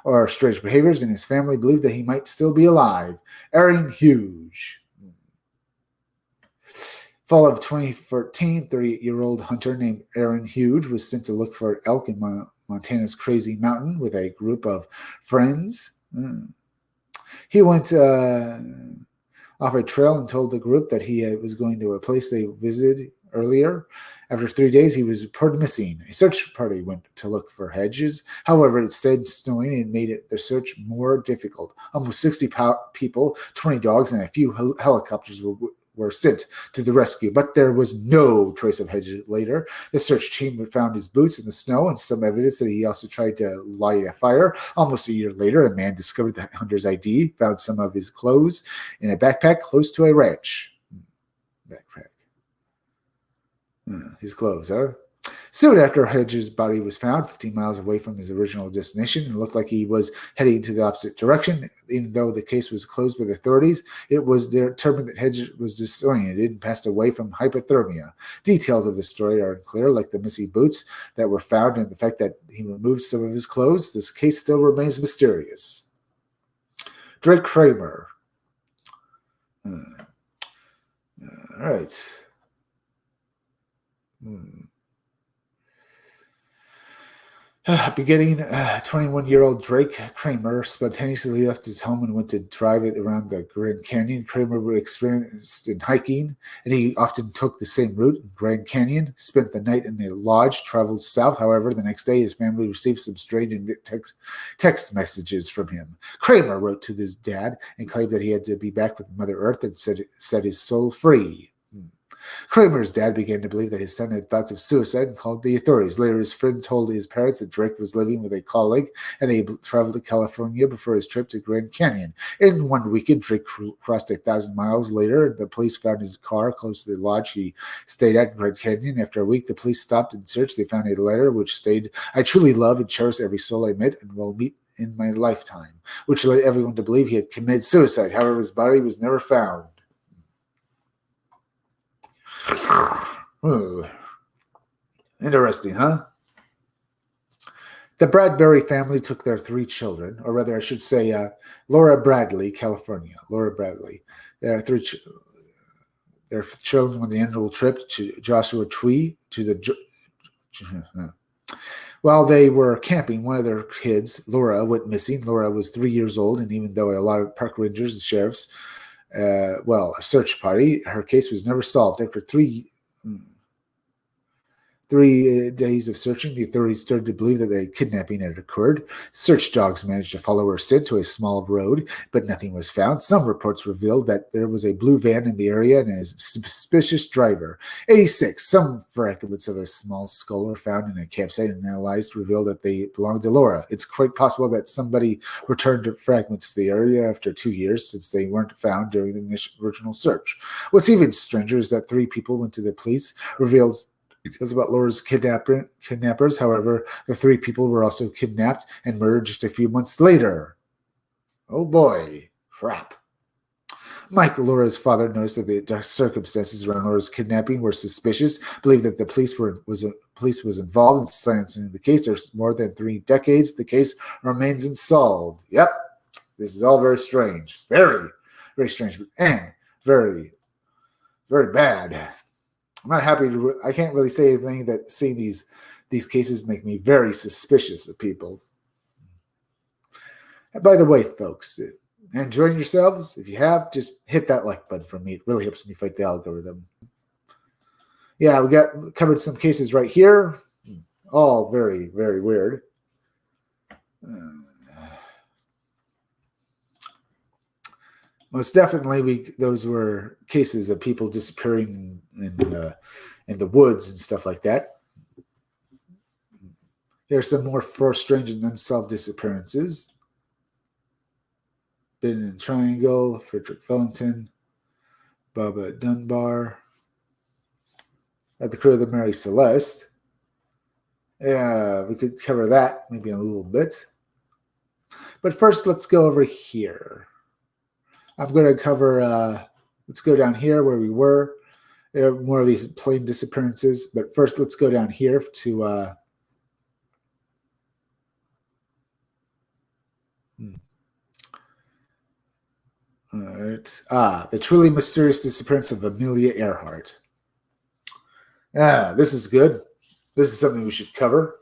or strange behaviors, and his family believed that he might still be alive. Aaron Hughes. Fall of 2014, 38-year-old hunter named Aaron Hughes was sent to look for elk in Montana's Crazy Mountain with a group of friends. He went off a trail and told the group that he was going to a place they visited earlier. After 3 days, he was reported missing. A search party went to look for Hedges. However, it stayed snowing and made their search more difficult. Almost 60 people, 20 dogs, and a few helicopters were sent to the rescue, but there was no trace of Hedges later. The search team found his boots in the snow and some evidence that he also tried to light a fire. Almost a year later, a man discovered the hunter's ID, found some of his clothes in a backpack close to a ranch. Backpack. His clothes, huh? Soon after, Hedges' body was found 15 miles away from his original destination. It looked like he was heading to the opposite direction. Even though the case was closed by the authorities, it was determined that Hedges was disoriented and passed away from hypothermia. Details of the story are unclear, like the missing boots that were found and the fact that he removed some of his clothes. This case still remains mysterious. Drake Kramer. All right. Beginning, 21-year-old Drake Kramer spontaneously left his home and went to drive it around the Grand Canyon. Kramer was experienced in hiking, and he often took the same route in Grand Canyon, spent the night in a lodge, traveled south. However, the next day, his family received some strange text messages from him. Kramer wrote to his dad and claimed that he had to be back with Mother Earth and set his soul free. Kramer's dad began to believe that his son had thoughts of suicide and called the authorities. Later, his friend told his parents that Drake was living with a colleague and they traveled to California before his trip to Grand Canyon. In one weekend, Drake crossed 1,000 miles. Later, the police found his car close to the lodge he stayed at in Grand Canyon. After a week, the police stopped and searched. They found a letter which stated, "I truly love and cherish every soul I met and will meet in my lifetime," which led everyone to believe he had committed suicide. However, his body was never found. Interesting, huh? The Bradbury family took their 3 children, or rather, I should say, Laura Bradley, California. Laura Bradley. Their their children on the annual trip to Joshua Tree to the. While they were camping, one of their kids, Laura, went missing. Laura was 3 years old, and even though a lot of park rangers and sheriffs, a search party, her case was never solved. After 3 days of searching, the authorities started to believe that a kidnapping had occurred. Search dogs managed to follow her scent to a small road, but nothing was found. Some reports revealed that there was a blue van in the area and a suspicious driver. 86. Some fragments of a small skull were found in a campsite and analyzed revealed that they belonged to Laura. It's quite possible that somebody returned fragments to the area after 2 years, since they weren't found during the original search. What's even stranger is that 3 people went to the police, reveals details about Laura's kidnappers. However, the 3 people were also kidnapped and murdered just a few months later. Oh boy, crap. Mike, Laura's father, noticed that the circumstances around Laura's kidnapping were suspicious, believed that the police was involved in silencing the case. There's more than 3 decades. The case remains unsolved. Yep, this is all very strange. Very, very strange, and very, very bad. I'm not happy to. I can't really say anything that seeing these cases make me very suspicious of people. And by the way, folks, enjoying yourselves? If you have, just hit that like button for me. It really helps me fight the algorithm. Yeah, we covered some cases right here. All very, very weird. Most definitely, those were cases of people disappearing in the woods and stuff like that. There are some more strange and unsolved disappearances. Been in Triangle, Frederick Wellington, Baba Dunbar, at the crew of the Mary Celeste. Yeah, we could cover that maybe in a little bit. But first, let's go over here. I'm going to cover, let's go down here where we were. There are more of these plane disappearances. But first, let's go down here to... All right. The truly mysterious disappearance of Amelia Earhart. This is good. This is something we should cover.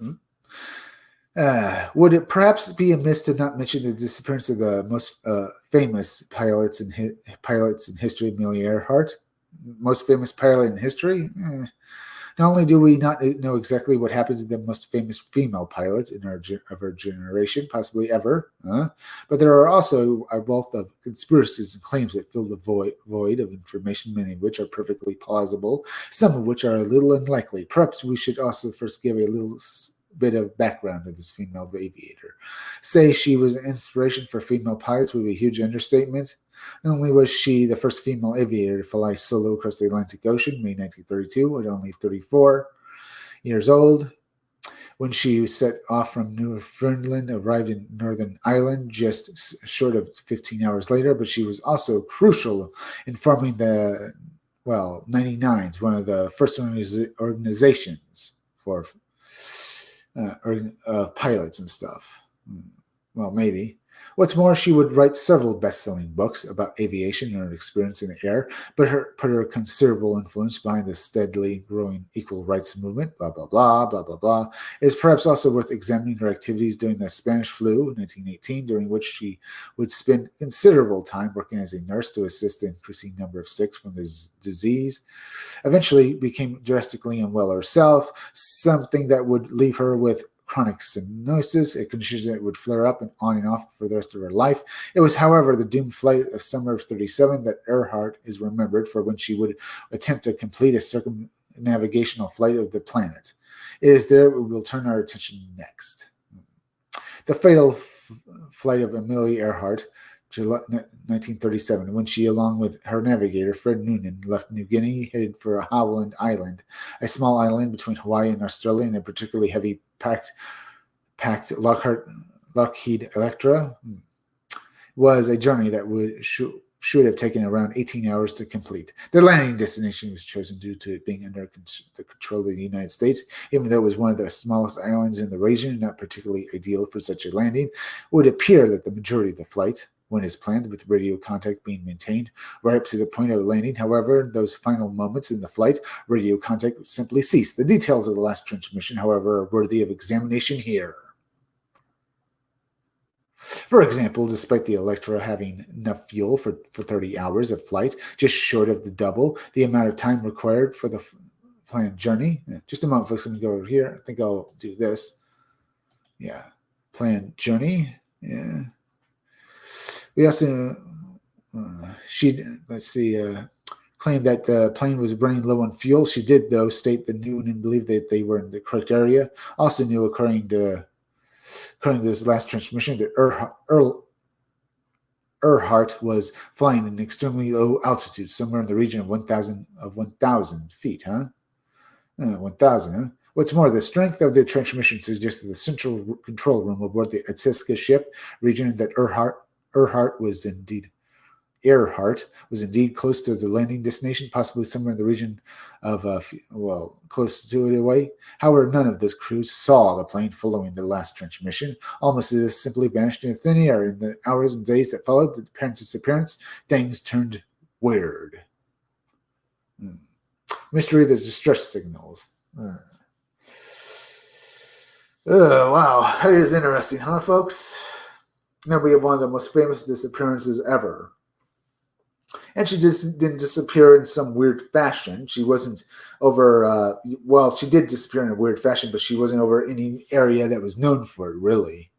Would it perhaps be amiss to not mention the disappearance of the most famous pilots in history, Amelia Earhart? Most famous pilot in history? Not only do we not know exactly what happened to the most famous female pilot of our generation, possibly ever, but there are also a wealth of conspiracies and claims that fill the void of information, many of which are perfectly plausible, some of which are a little unlikely. Perhaps we should also first give a little bit of background to this female aviator. Say she was an inspiration for female pilots would be a huge understatement. Not only was she the first female aviator to fly solo across the Atlantic Ocean, May 1932, at only 34 years old, when she set off from Newfoundland, arrived in Northern Ireland just short of 15 hours later, but she was also crucial in forming the 99s, one of the first organizations for pilots and stuff. Well, maybe. What's more, she would write several best-selling books about aviation and her experience in the air, but put her considerable influence behind the steadily growing equal rights movement, blah, blah, blah, blah, blah, blah. It is perhaps also worth examining her activities during the Spanish flu in 1918, during which she would spend considerable time working as a nurse to assist the increasing number of sick from this disease. Eventually became drastically unwell herself, something that would leave her with chronic cyanosis, a condition that would flare up and on and off for the rest of her life. It was, however, the doomed flight of summer of 37 that Earhart is remembered for, when she would attempt to complete a circumnavigational flight of the planet. It is there we will turn our attention next. The fatal flight of Amelia Earhart, July 1937, when she, along with her navigator, Fred Noonan, left New Guinea, headed for Howland Island, a small island between Hawaii and Australia, and a particularly heavy packed Lockheed Electra, was a journey that should have taken around 18 hours to complete. The landing destination was chosen due to it being under the control of the United States, even though it was one of the smallest islands in the region, not particularly ideal for such a landing. It would appear that the majority of the flight went as planned, with radio contact being maintained right up to the point of landing. However, in those final moments in the flight, radio contact simply ceased. The details of the last transmission, however, are worthy of examination here. For example, despite the Electra having enough fuel for 30 hours of flight, just short of the double the amount of time required for the planned journey. Just a moment, folks. Let me go over here. I think I'll do this. Yeah. Planned journey. Yeah. We also, claimed that the plane was running low on fuel. She did, though, state that Noonan believed that they were in the correct area. Also knew, according to this last transmission, that Earhart was flying at an extremely low altitude, somewhere in the region of 1,000 feet, 1,000, huh? What's more, the strength of the transmission suggests that the central control room aboard the Atziska ship region that Earhart was indeed close to the landing destination, possibly somewhere in the region of, close to it away. However, none of the crews saw the plane following the last transmission. Almost as if simply vanished into thin air. In the hours and days that followed the parents' disappearance, things turned weird. Mystery of the distress signals. Wow, that is interesting, huh, folks? Now we have one of the most famous disappearances ever. And she just didn't disappear in some weird fashion. She wasn't over, she did disappear in a weird fashion, but she wasn't over any area that was known for it, really.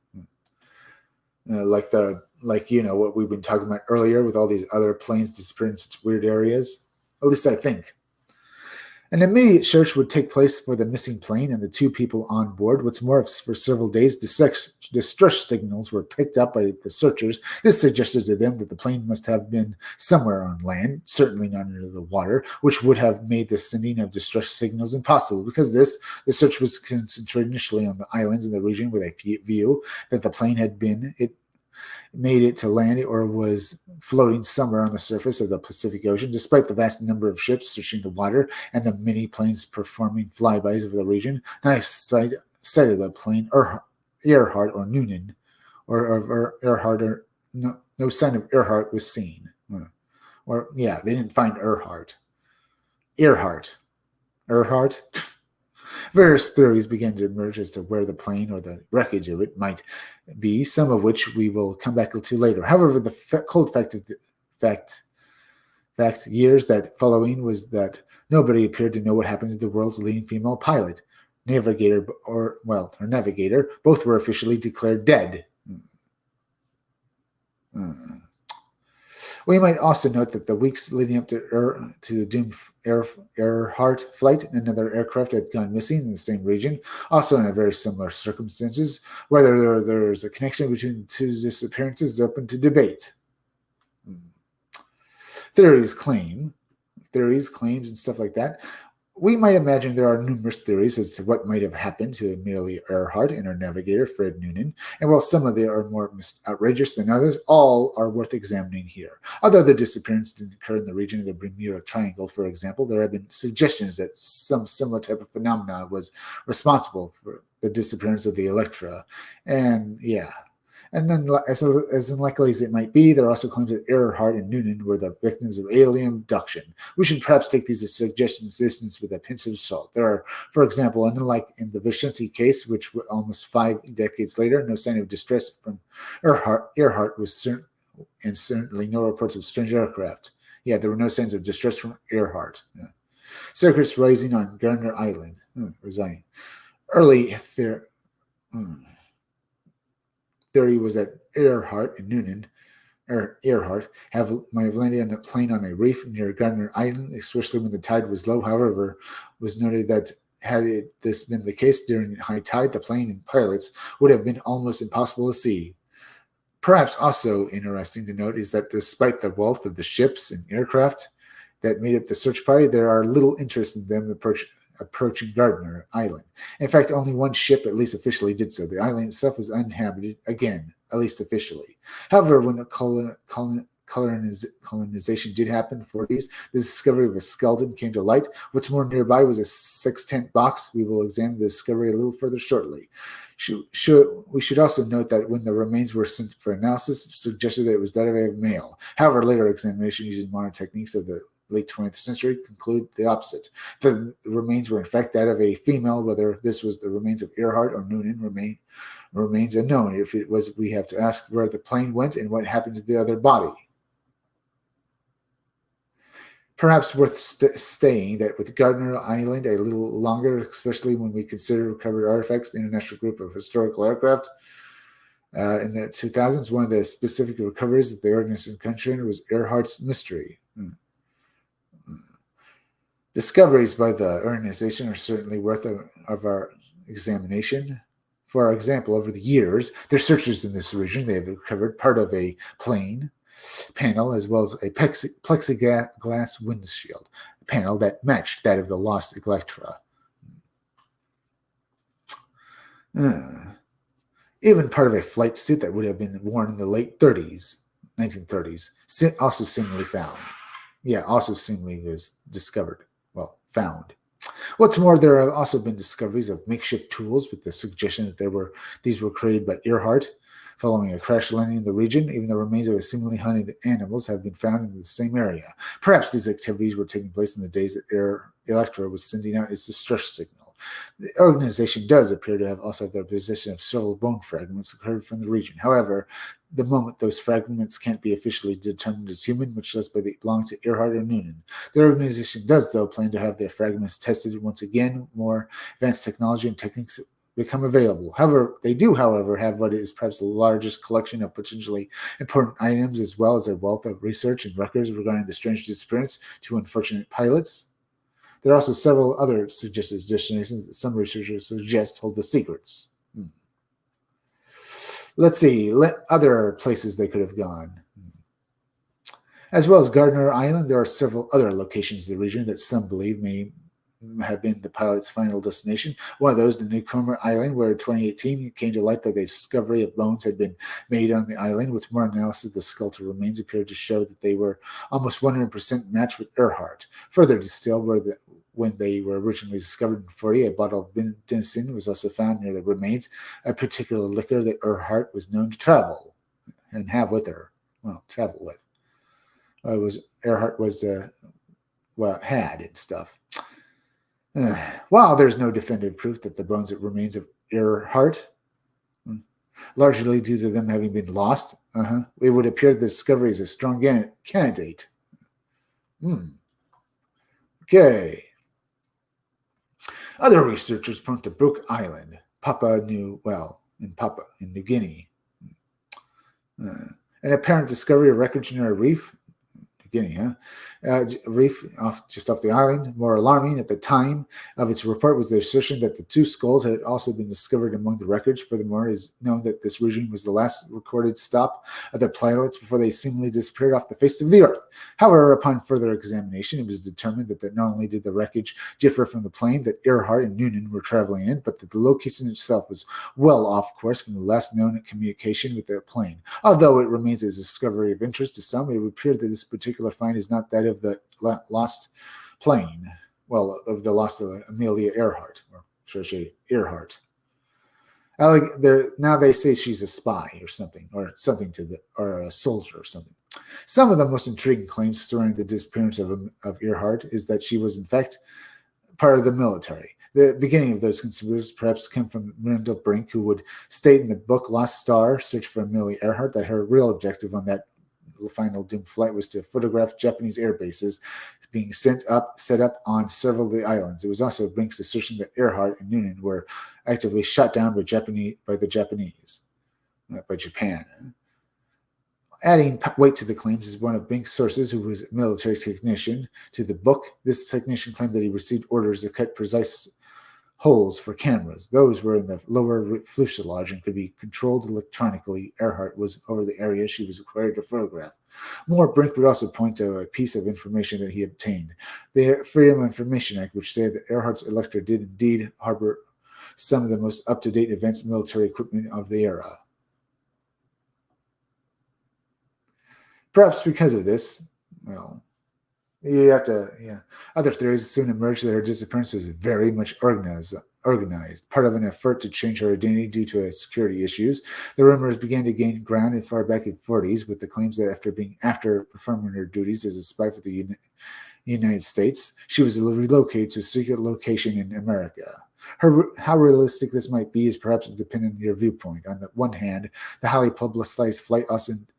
Like what we've been talking about earlier with all these other planes disappearing in such weird areas. At least I think. An immediate search would take place for the missing plane and the two people on board. What's more, for several days, distress signals were picked up by the searchers. This suggested to them that the plane must have been somewhere on land, certainly not under the water, which would have made the sending of distress signals impossible. Because of this, the search was concentrated initially on the islands in the region with a view that the plane had made it to land or was floating somewhere on the surface of the Pacific Ocean. Despite the vast number of ships searching the water and the many planes performing flybys over the region, not a sight of the plane Earhart or Noonan or Earhart or no sign of Earhart was seen. They didn't find Earhart. Various theories began to emerge as to where the plane or the wreckage of it might be, some of which we will come back to later. However, the cold fact years that following was that nobody appeared to know what happened to the world's leading female pilot, navigator. Both were officially declared dead. We might also note that the weeks leading up to the doomed Earhart flight, another aircraft had gone missing in the same region, also in very similar circumstances. Whether there's a connection between the two disappearances is open to debate. Theories, claims, and stuff like that. We might imagine there are numerous theories as to what might have happened to Amelia Earhart and her navigator, Fred Noonan, and while some of them are more outrageous than others, all are worth examining here. Although the disappearance didn't occur in the region of the Bermuda Triangle, for example, there have been suggestions that some similar type of phenomena was responsible for the disappearance of the Electra. And and then, as unlikely as it might be, there are also claims that Earhart and Noonan were the victims of alien abduction. We should perhaps take these suggestions with a pinch of salt. There are, for example, unlike in the Vicente case, which almost 5 decades later, no sign of distress from Earhart was certainly no reports of strange aircraft. Yeah, there were no signs of distress from Earhart. Circuits rising on Gardner Island. Resigning. Early theory was that Earhart and Noonan, Earhart, might have landed on a plane on a reef near Gardner Island, especially when the tide was low. However, was noted that had this been the case during high tide, the plane and pilots would have been almost impossible to see. Perhaps also interesting to note is that despite the wealth of the ships and aircraft that made up the search party, there are little interest in them approaching Gardner Island. In fact, only one ship, at least officially, did so. The island itself was uninhabited, again, at least officially. However, when colonization did happen in the 40s. The discovery of a skeleton came to light. What's more nearby was a sextant box. We will examine the discovery a little further shortly. We should also note that when the remains were sent for analysis, it suggested that it was that of a male. However, later examination using modern techniques of the late 20th century conclude the opposite. The remains were in fact that of a female. Whether this was the remains of Earhart or Noonan remains unknown. If it was, we have to ask where the plane went and what happened to the other body. Perhaps worth staying that with Gardner Island a little longer, especially when we consider recovered artifacts, the International Group of Historical Aircraft. In the 2000s, one of the specific recoveries that the organization concentrated was Earhart's mystery. Discoveries by the organization are certainly worth of our examination. For example, over the years, their searches in this region, they have recovered part of a plane panel as well as a plexiglass windshield panel that matched that of the lost Electra. Even part of a flight suit that would have been worn in the late 1930s, also seemingly found. Yeah, also seemingly was discovered. Well, found. What's more, there have also been discoveries of makeshift tools with the suggestion that these were created by Earhart. Following a crash landing in the region, even the remains of seemingly hunted animals have been found in the same area. Perhaps these activities were taking place in the days that Electra was sending out its distress signal. The organization does appear to have also have their possession of several bone fragments recovered from the region. However, the moment those fragments can't be officially determined as human, much less by they belong to Earhart or Noonan. The organization does, though, plan to have their fragments tested once again. More advanced technology and techniques become available. They do, however, have what is perhaps the largest collection of potentially important items, as well as a wealth of research and records regarding the strange disappearance of two unfortunate pilots. There are also several other suggested destinations that some researchers suggest hold the secrets. Let's see, other places they could have gone. As well as Gardner Island, there are several other locations in the region that some believe may have been the pilot's final destination. One of those, the Newcomer Island, where in 2018 it came to light that the discovery of bones had been made on the island. With more analysis of the skeletal remains appeared to show that they were almost 100% matched with Earhart. Further distilled, when they were originally discovered in 40, a bottle of Denison was also found near the remains, a particular liquor that Earhart was known to travel and have with her. Well, travel with. Earhart was, had and stuff. While there's no definitive proof that the bones and remains of Earhart, largely due to them having been lost, it would appear the discovery is a strong candidate. Okay. Other researchers point to Brooke Island, in New Guinea. An apparent discovery of wreckage near a reef. Guinea, reef just off the island. More alarming at the time of its report was the assertion that the two skulls had also been discovered among the wreckage. Furthermore, it is known that this region was the last recorded stop of their pilots before they seemingly disappeared off the face of the earth. However, upon further examination, it was determined that not only did the wreckage differ from the plane that Earhart and Noonan were traveling in, but that the location itself was well off course from the last known communication with the plane. Although it remains a discovery of interest to some, it would appear that this particular find is not that of the lost plane, of the lost Amelia Earhart, or should I say Earhart. Now they say she's a spy or something or a soldier or something. Some of the most intriguing claims surrounding the disappearance of Earhart is that she was in fact part of the military. The beginning of those conspiracies perhaps come from Miranda Brink, who would state in the book Lost Star, Search for Amelia Earhart, that her real objective on that final doomed flight was to photograph Japanese air bases being set up on several of the islands. It was also Brink's assertion that Earhart and Noonan were actively shot down by Japan. Adding weight to the claims is one of Brink's sources, who was a military technician, to the book. This technician claimed that he received orders to cut precise holes for cameras. Those were in the lower fuselage and could be controlled electronically. Earhart was over the area she was required to photograph. More, Brink would also point to a piece of information that he obtained. The Freedom of Information Act, which stated that Earhart's Electra did indeed harbor some of the most up-to-date advanced military equipment of the era. Perhaps because of this, well, you have to, yeah. Other theories soon emerged that her disappearance was very much organized, part of an effort to change her identity due to security issues. The rumors began to gain ground in far back in the 40s with the claims that after performing her duties as a spy for the United States, she was relocated to a secret location in America. How realistic this might be is perhaps dependent on your viewpoint. On the one hand, the highly publicized flight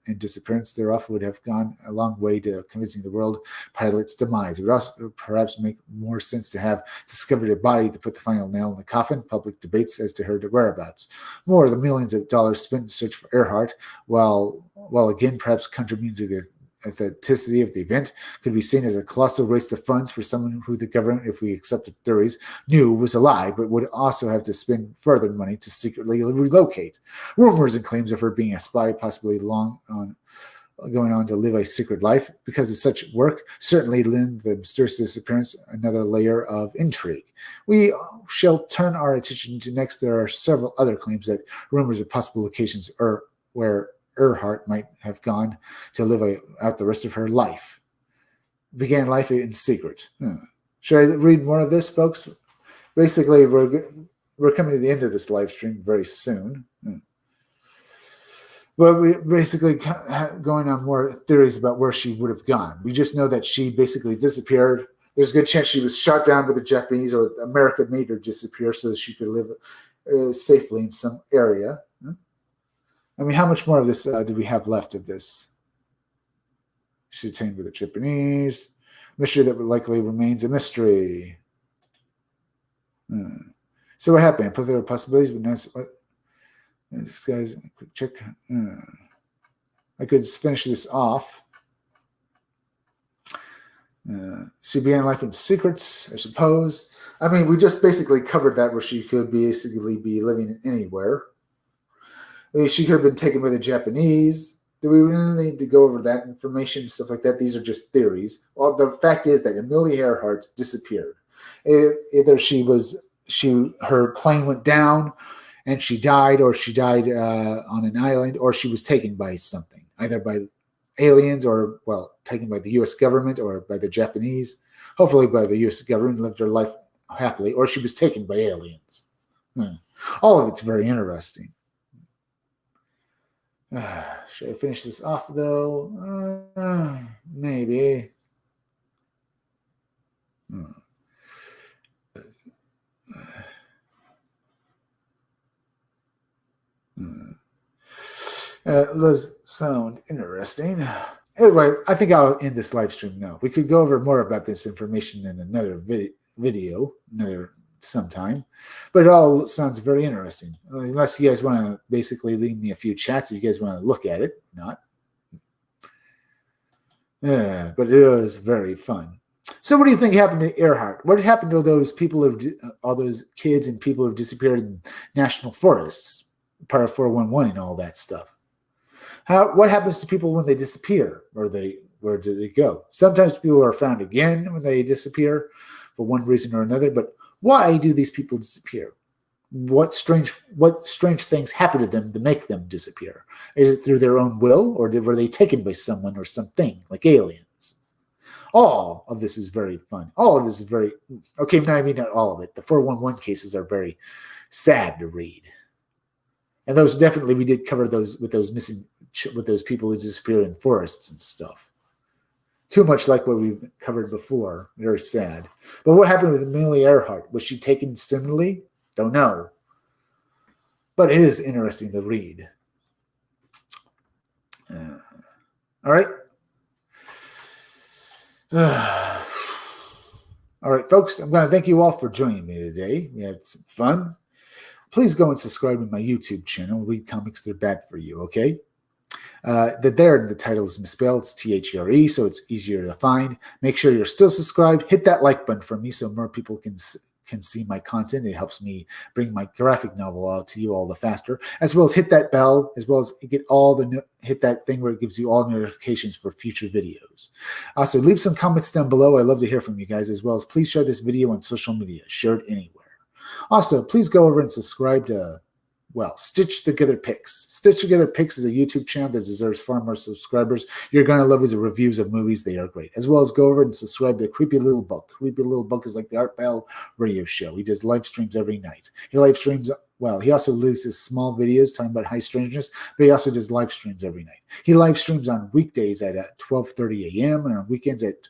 and disappearance thereof would have gone a long way to convincing the world pilot's demise. It would also perhaps make more sense to have discovered a body to put the final nail in the coffin. Public debates as to her whereabouts. More, the millions of dollars spent in search for Earhart, while again perhaps contributing to the authenticity of the event, could be seen as a colossal waste of funds for someone who the government, if we accepted theories, knew was alive, but would also have to spend further money to secretly relocate. Rumors and claims of her being a spy, possibly going on to live a secret life because of such work, certainly lend the mysterious disappearance another layer of intrigue. We shall turn our attention to next. There are several other claims that rumors of possible locations where Earhart might have gone to live out the rest of her life. Began life in secret. Should I read more of this, folks? Basically, we're coming to the end of this live stream very soon. But we basically going on more theories about where she would have gone. We just know that she basically disappeared. There's a good chance she was shot down by the Japanese, or America made her disappear so that she could live safely in some area. I mean, how much more of this do we have left of this? She detained with the Japanese. Mystery that likely remains a mystery. So what happened? There are possibilities, but nice. This guy's quick check. I could finish this off. She began life in secrets, I suppose. I mean, we just basically covered that, where she could basically be living anywhere. She could have been taken by the Japanese. Do we really need to go over that information, stuff like that? These are just theories. Well, the fact is that Amelia Earhart disappeared. Either her plane went down and she died, or she died on an island, or she was taken by something, either by aliens or, taken by the U.S. government or by the Japanese. Hopefully by the U.S. government, lived her life happily, or she was taken by aliens. All of it's very interesting. Should I finish this off, though? Maybe. Does sound interesting. Anyway, I think I'll end this live stream now. We could go over more about this information in another video, sometime, but it all sounds very interesting. Unless you guys want to basically leave me a few chats if you guys want to look at it. Not. Yeah, but it was very fun. So what do you think happened to Earhart? What happened to those people, all those kids and people who have disappeared in national forests, part of 411 and all that stuff? What happens to people when they disappear? Where do they go? Sometimes people are found again when they disappear for one reason or another, but why do these people disappear? What strange things happen to them to make them disappear? Is it through their own will, or were they taken by someone or something, like aliens? All of this is very fun. All of this is very... Okay, no, I mean not all of it. The 411 cases are very sad to read. And those definitely, we did cover those with those people who disappear in forests and stuff. Too much like what we've covered before. Very sad. But what happened with Amelia Earhart? Was she taken similarly? Don't know. But it is interesting to read. All right. All right, folks. I'm going to thank you all for joining me today. We had some fun. Please go and subscribe to my YouTube channel. Read comics, they're bad for you, okay? The title is misspelled. It's THERE, so it's easier to find. Make sure you're still subscribed. Hit that like button for me so more people can see my content. It helps me bring my graphic novel out to you all the faster. As well as hit that bell, as well as hit that thing where it gives you all notifications for future videos. Also, leave some comments down below. I love to hear from you guys, as well as please share this video on social media. Share it anywhere. Also, please go over and subscribe to Well, Stitch Together Picks. Stitch Together Picks is a YouTube channel that deserves far more subscribers. You're going to love his reviews of movies. They are great. As well as go over and subscribe to Creepy Little Book. Creepy Little Book is like the Art Bell radio show. He does live streams every night. He live streams, well, he also releases small videos talking about high strangeness, but he also does live streams every night. He live streams on weekdays at 12:30 a.m. and on weekends at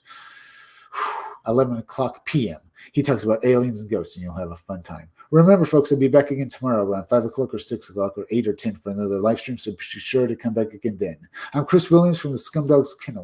11 o'clock p.m. He talks about aliens and ghosts, and you'll have a fun time. Remember, folks, I'll be back again tomorrow around 5 o'clock or 6 o'clock or 8 or 10 for another live stream, so be sure to come back again then. I'm Chris Williams from the Scumdogs Kennel.